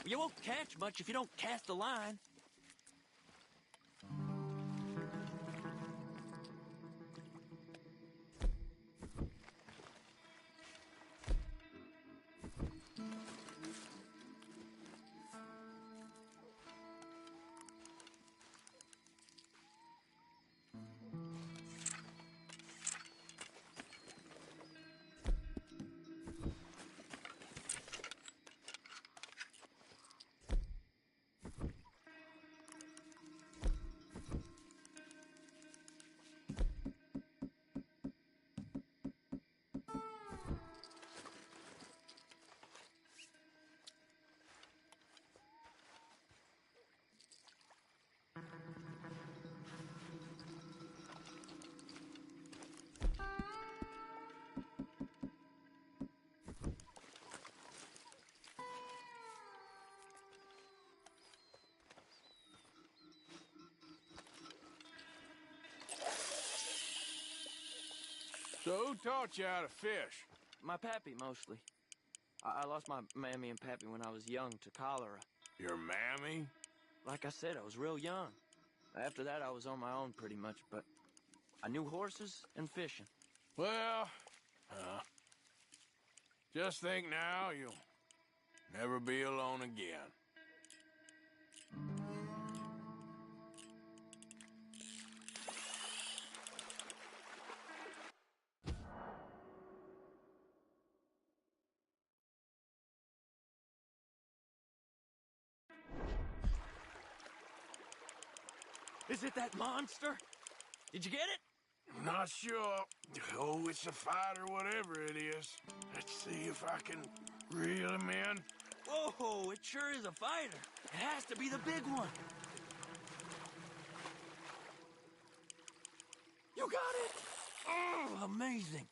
You won't catch much if you don't cast a line. So who taught you how to fish? My pappy, mostly. I lost my mammy and pappy when I was young to cholera. Your mammy? Like I said, I was real young. After that, I was on my own pretty much, but I knew horses and fishing. Well, just think now you'll never be alone again. Is it that monster? Did you get it? Not sure. Oh, it's a fight or whatever it is. Let's see if I can reel him in. Whoa, it sure is a fighter. It has to be the big one. You got it! Oh, amazing.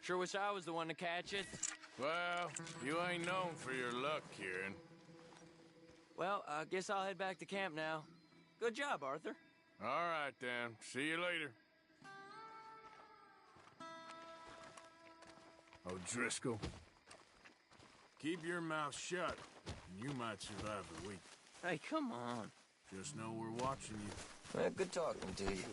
Sure wish I was the one to catch it. Well, you ain't known for your luck, Kieran. Well, I guess I'll head back to camp now. Good job, Arthur. All right, then. See you later. O'Driscoll, keep your mouth shut, and you might survive the week. Hey, come on. Just know we're watching you. Well, good talking to you.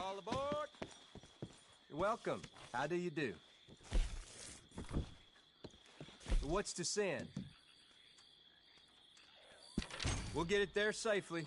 All aboard! You're welcome. How do you do? What's to send? We'll get it there safely.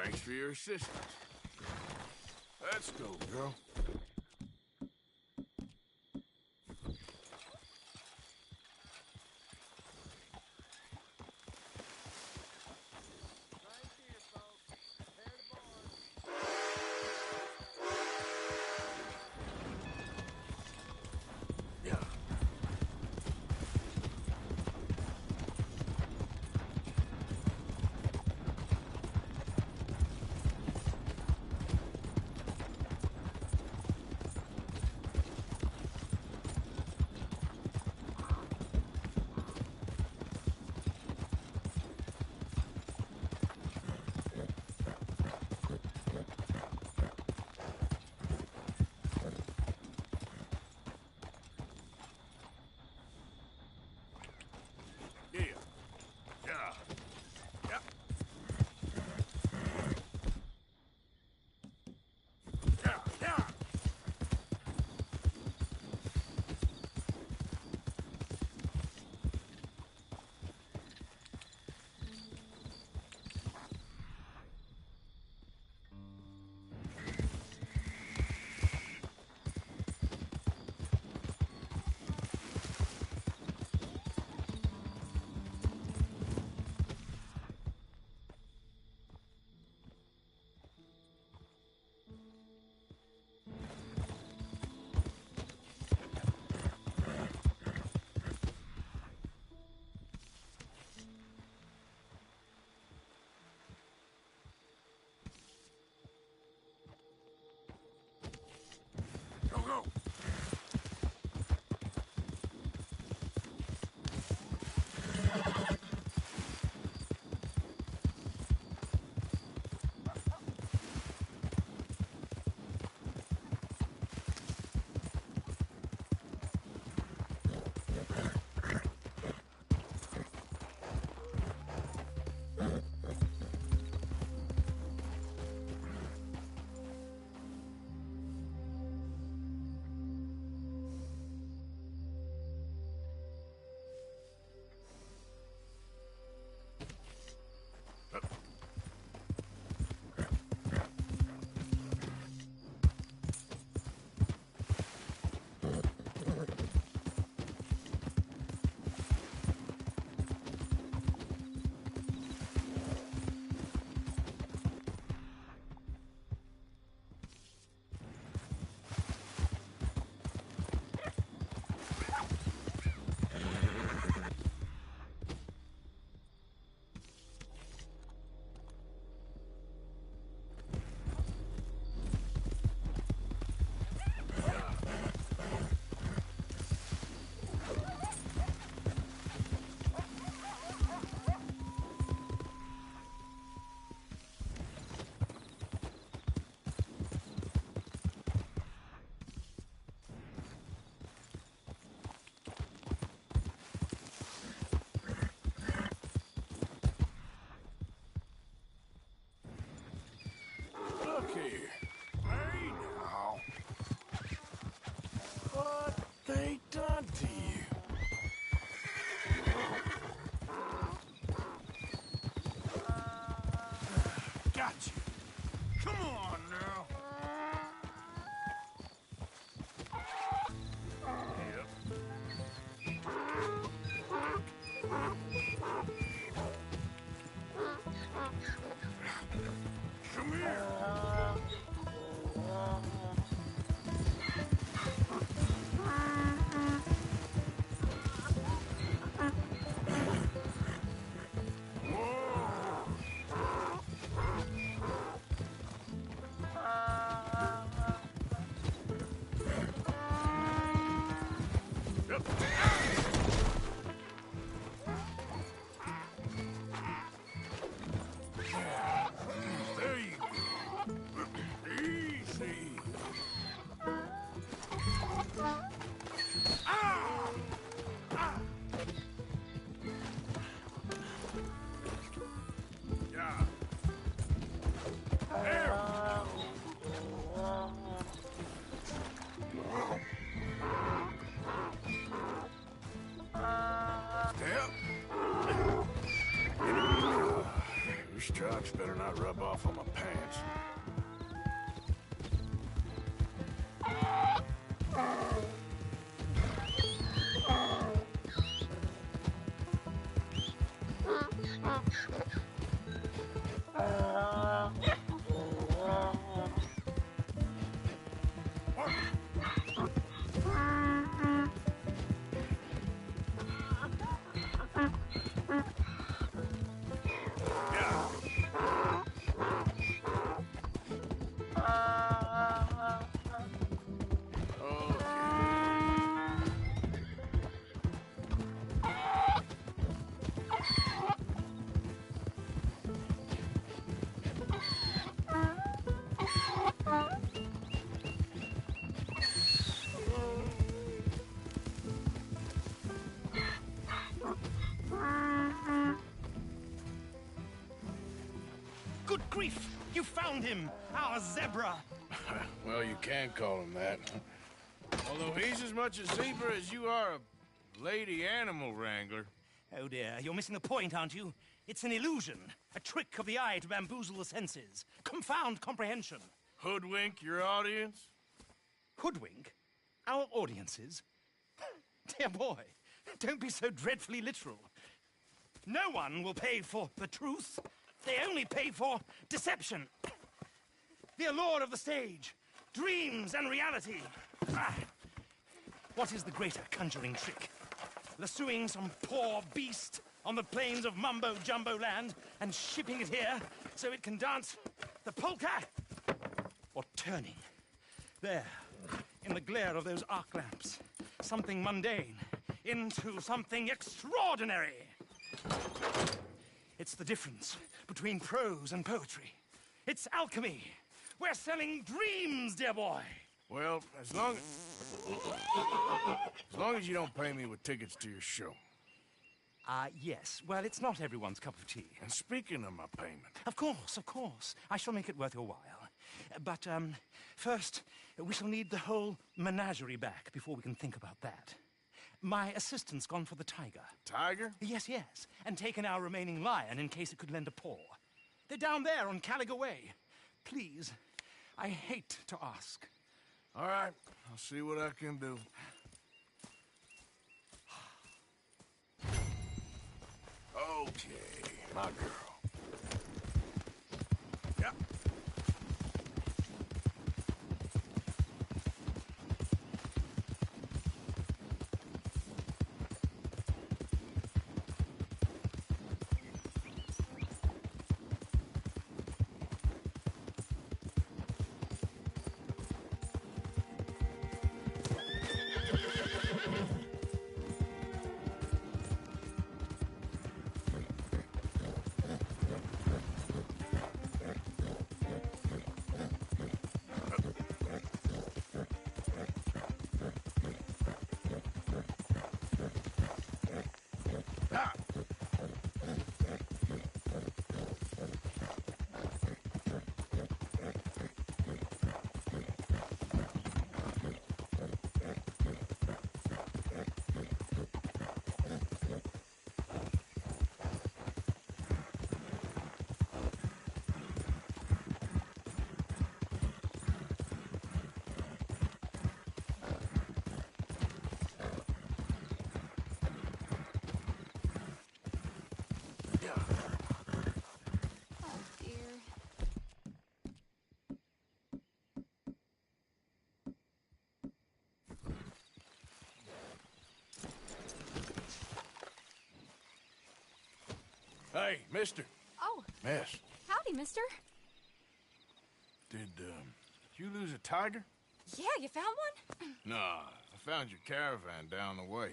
Thanks for your assistance. Let's go, girl. to you. Got you. Come on now. Come here. There you go. Easy. Ah! Ah! Yeah. There Step. This jock's better not rub off on my pants. Good grief! You found him! Our zebra! Well, you can call him that. Although he's as much a zebra as you are a lady animal wrangler. Oh dear, you're missing the point, aren't you? It's an illusion. A trick of the eye to bamboozle the senses. Confound comprehension. Hoodwink your audience? Hoodwink? Our audiences? Dear boy, don't be so dreadfully literal. No one will pay for the truth. They only pay for deception. The allure of the stage, dreams and reality. Ah. What is the greater conjuring trick? Lassoing some poor beast on the plains of mumbo-jumbo land and shipping it here so it can dance the polka? Or turning, there, in the glare of those arc lamps, something mundane into something extraordinary? It's the difference between prose and poetry. It's alchemy. We're selling dreams, dear boy. Well, as long as you don't pay me with tickets to your show. Yes. Well, it's not everyone's cup of tea. And speaking of my payment... Of course, of course. I shall make it worth your while. But, first, we shall need the whole menagerie back before we can think about that. My assistant's gone for the tiger. Tiger? Yes, yes. And taken our remaining lion in case it could lend a paw. They're down there on Caliga Way. Please, I hate to ask. All right, I'll see what I can do. Okay, my girl. Yeah. Hey, mister. Oh, Miss. howdy, mister. Did you lose a tiger? Yeah, you found one? Nah, I found your caravan down the way.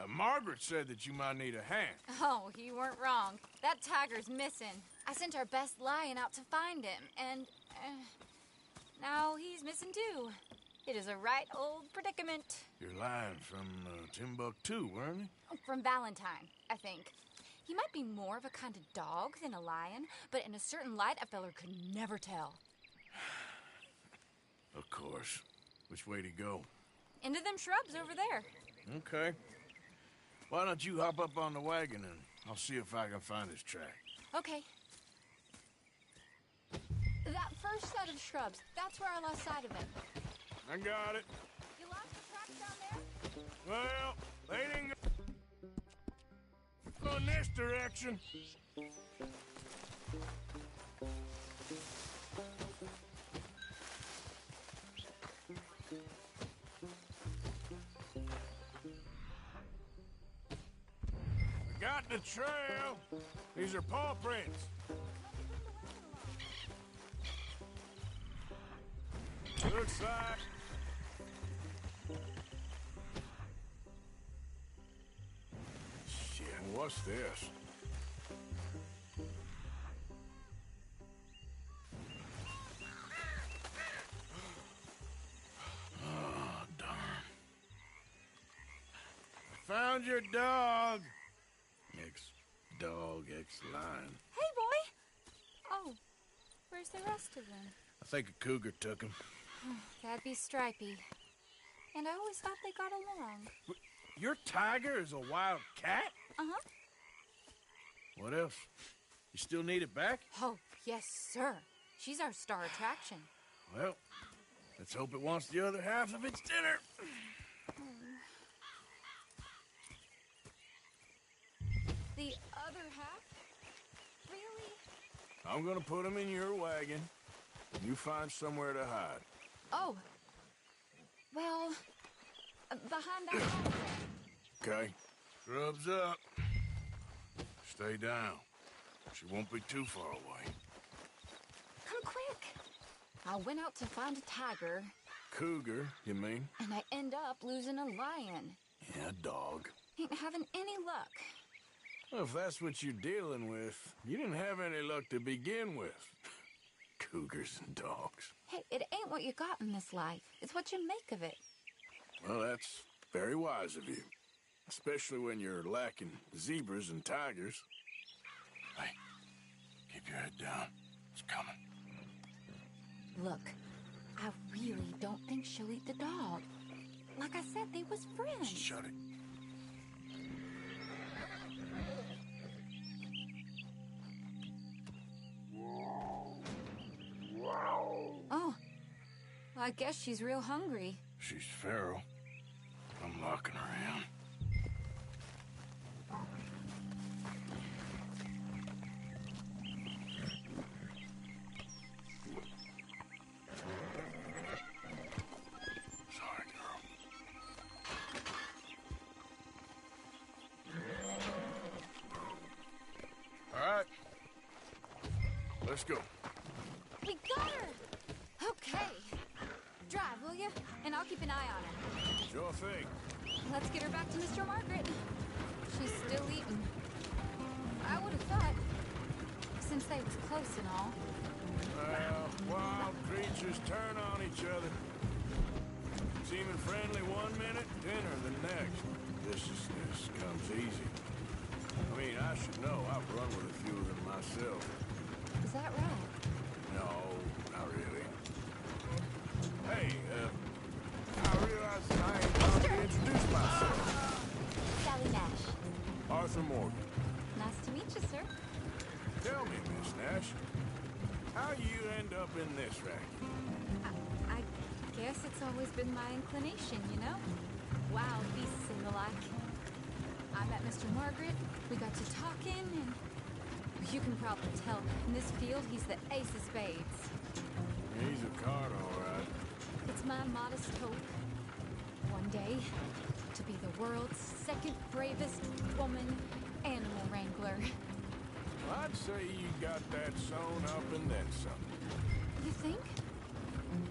Margaret said that you might need a hand. Oh, you weren't wrong. That tiger's missing. I sent our best lion out to find him, and now he's missing too. It is a right old predicament. Your lion from Timbuktu, weren't he? From Valentine, I think. He might be more of a kind of dog than a lion, but in a certain light, a feller could never tell. Of course. Which way to go? Into them shrubs over there. Okay. Why don't you hop up on the wagon and I'll see if I can find his track. Okay. That first set of shrubs, that's where I lost sight of him. I got it. You lost the tracks down there? Well, they didn't go in this direction. I got the trail. These are paw prints. Looks like... Shit, what's this? Oh, darn. I found your dog. Ex-dog, ex-lion. Hey, boy! Oh, where's the rest of them? I think a cougar took him. That'd be Stripey. And I always thought they got along. Your tiger is a wild cat? Uh-huh. What else? You still need it back? Oh, yes, sir. She's our star attraction. Well, let's hope it wants the other half of its dinner. The other half? Really? I'm gonna put him in your wagon. You find somewhere to hide. Oh. Well, behind that wall there. Okay. Scrubs up. Stay down. She won't be too far away. Come quick. I went out to find a tiger. Cougar, you mean? And I end up losing a lion. Yeah, dog. Ain't having any luck. Well, if that's what you're dealing with, you didn't have any luck to begin with. Cougars and dogs. Hey, it ain't what you got in this life. It's what you make of it. Well, that's very wise of you. Especially when you're lacking zebras and tigers. Hey, keep your head down. It's coming. Look, I really don't think she'll eat the dog. Like I said, they was friends. Shut it. Oh, I guess she's real hungry. She's feral. I'm locking her in. Sorry, girl. All right. Let's go. We got her! Okay. Drive, will you? And I'll keep an eye on her. Sure thing. Let's get her back to Mr. Margaret. She's still eating. I would have thought, since they was close and all. Well, wild creatures turn on each other. Seeming friendly one minute, dinner the next. Viciousness comes easy. I mean, I should know. I've run with a few of them myself. Is that right? No, not really. Hey, I realize I ain't about to introduce myself. Sally Nash. Arthur Morgan. Nice to meet you, sir. Tell me, Miss Nash, how you end up in this racket? I guess it's always been my inclination, you know? Wild beasts and the like. I met Mr. Margaret, we got to talking, and you can probably tell, in this field, he's the ace of spades. He's a card, all right. It's my modest hope, one day, to be the world's second bravest woman animal wrangler. Well, I say you got that sewn up and then some. You think?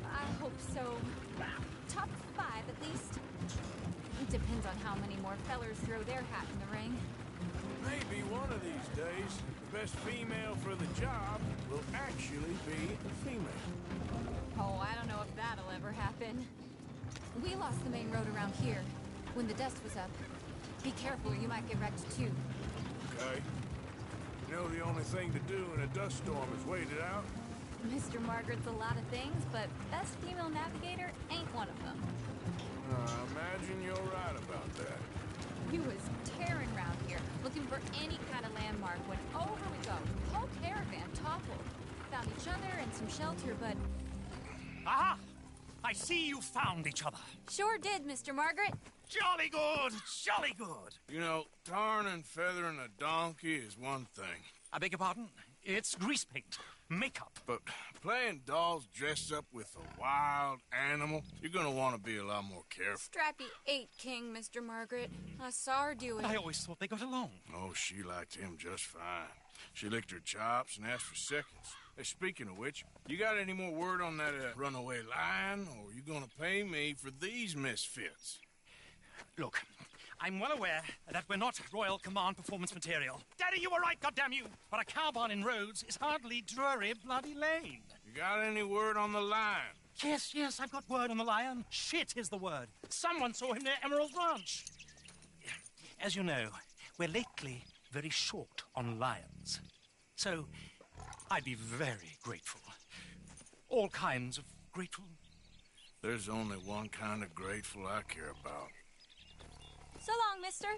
I hope so. Top 5, at least. Depends on how many more fellers throw their hat in the ring. Maybe one of these days, the best female for the job will actually be a female. Oh, I don't know if that'll ever happen. We lost the main road around here when the dust was up. Be careful or you might get wrecked too. Okay. You know the only thing to do in a dust storm is wait it out? Mr. Margaret's a lot of things, but best female navigator ain't one of them. I imagine you're right about that. We was tearing around here, looking for any kind of landmark when over we go. Whole caravan toppled. Found each other and some shelter, but... Aha! I see you found each other. Sure did, Mr. Margaret. Jolly good, jolly good. You know, tarring and feathering a donkey is one thing. I beg your pardon? It's grease paint, makeup. But playing dolls dressed up with a wild animal, you're gonna want to be a lot more careful. Strappy ate King, Mr. Margaret. I saw her do it. I always thought they got along. Oh, she liked him just fine. She licked her chops and asked for seconds. Hey, speaking of which, you got any more word on that runaway lion, or are you gonna pay me for these misfits? Look, I'm well aware that we're not Royal Command performance material. Daddy, you were right, goddamn you! But a cowbarn in Rhodes is hardly Drury Bloody Lane. You got any word on the lion? Yes, I've got word on the lion. Shit is the word. Someone saw him near Emerald Ranch. As you know, we're lately very short on lions. So, I'd be very grateful. All kinds of grateful. There's only one kind of grateful I care about. So long, mister.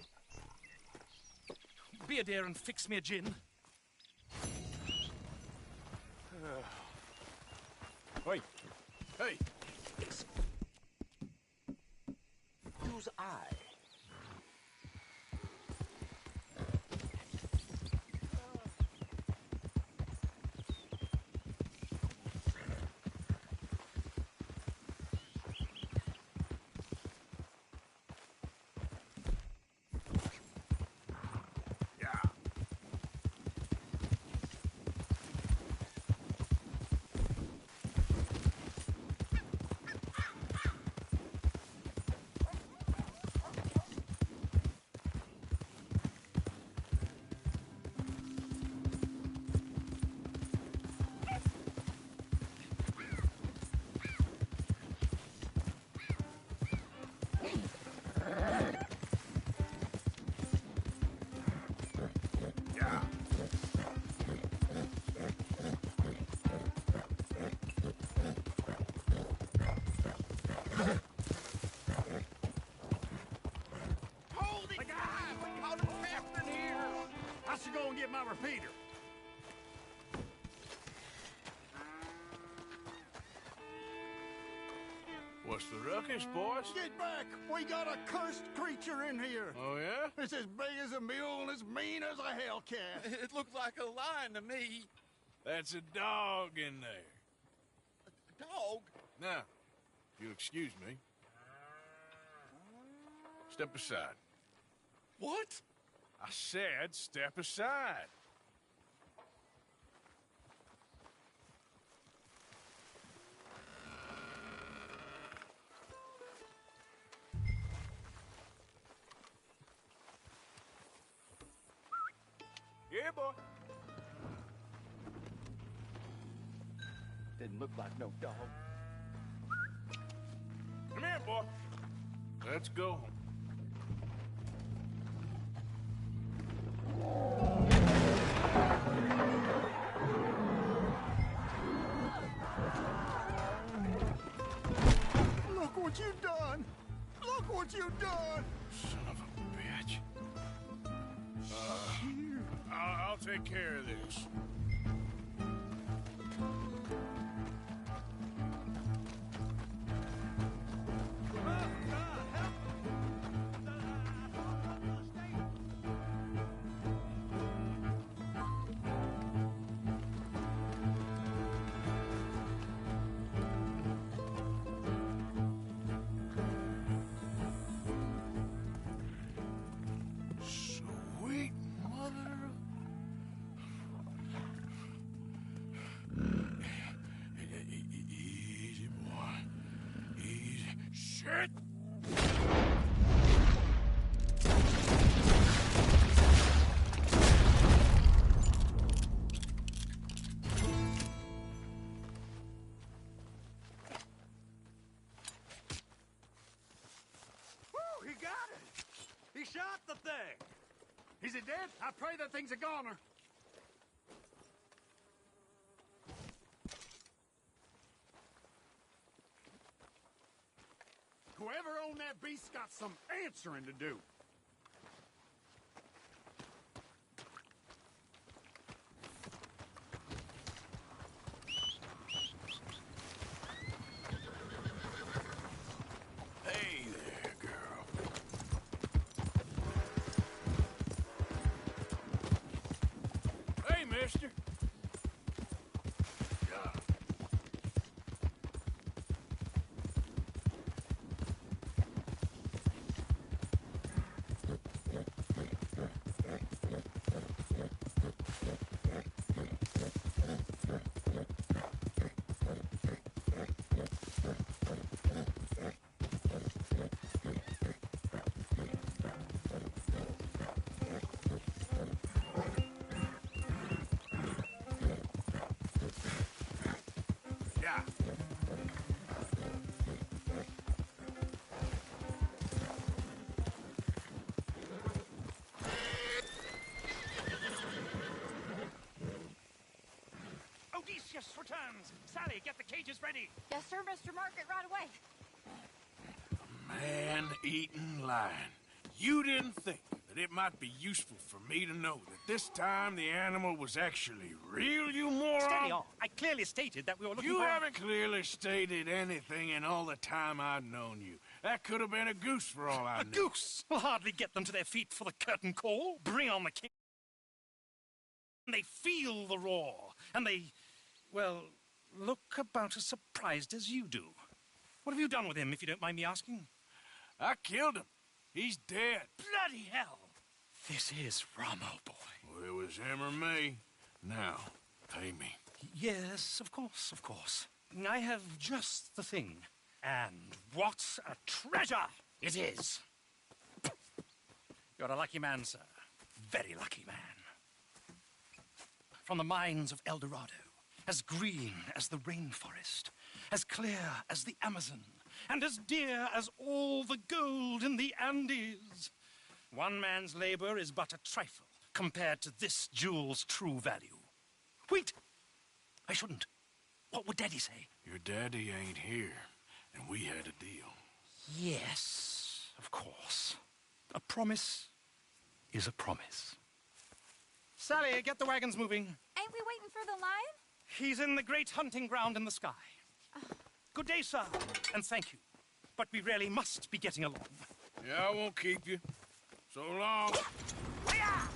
Be a dear and fix me a gin. Wait. Hey. Whose eye? Go and get my repeater. What's the ruckus, boys? Get back! We got a cursed creature in here. Oh, yeah? It's as big as a mule and as mean as a hellcat. It looks like a lion to me. That's a dog in there. A dog? Now, if you'll excuse me. Step aside. What? I said step aside. Yeah, boy. Didn't look like no dog. Come here, boy. Let's go. Look what you've done! Look what you've done! Son of a bitch. I'll take care of this. shot the thing? Is it dead? I pray that thing's a goner. Whoever owned that beast's got some answering to do. Hey there, girl. Hey, mister. Yeah. Odysseus returns. Sally, get the cages ready. Yes, sir, Mr. Market, right away. Man-eating lion. You didn't think that it might be useful for me to know that this time the animal was actually real, you moron? Steady on. I clearly stated that we were looking You for... haven't clearly stated anything in all the time I've known you. That could have been a goose for all I A knew. goose will hardly get them to their feet for the curtain call. Bring on the king. And they feel the roar. And they, well, look about as surprised as you do. What have you done with him, if you don't mind me asking? I killed him. He's dead. Bloody hell! This is Ramo, boy. Well, it was him or me. Now, pay me. Yes, of course, of course. I have just the thing. And what a treasure it is! You're a lucky man, sir. Very lucky man. From the mines of El Dorado, as green as the rainforest, as clear as the Amazon, and as dear as all the gold in the Andes. One man's labor is but a trifle compared to this jewel's true value. Wait! I shouldn't. What would Daddy say? Your daddy ain't here, and we had a deal. Yes, of course. A promise is a promise. Sally, get the wagons moving. Ain't we waiting for the lion? He's in the great hunting ground in the sky. Good day, sir, and thank you. But we really must be getting along. Yeah, I won't keep you. So long. Hiya!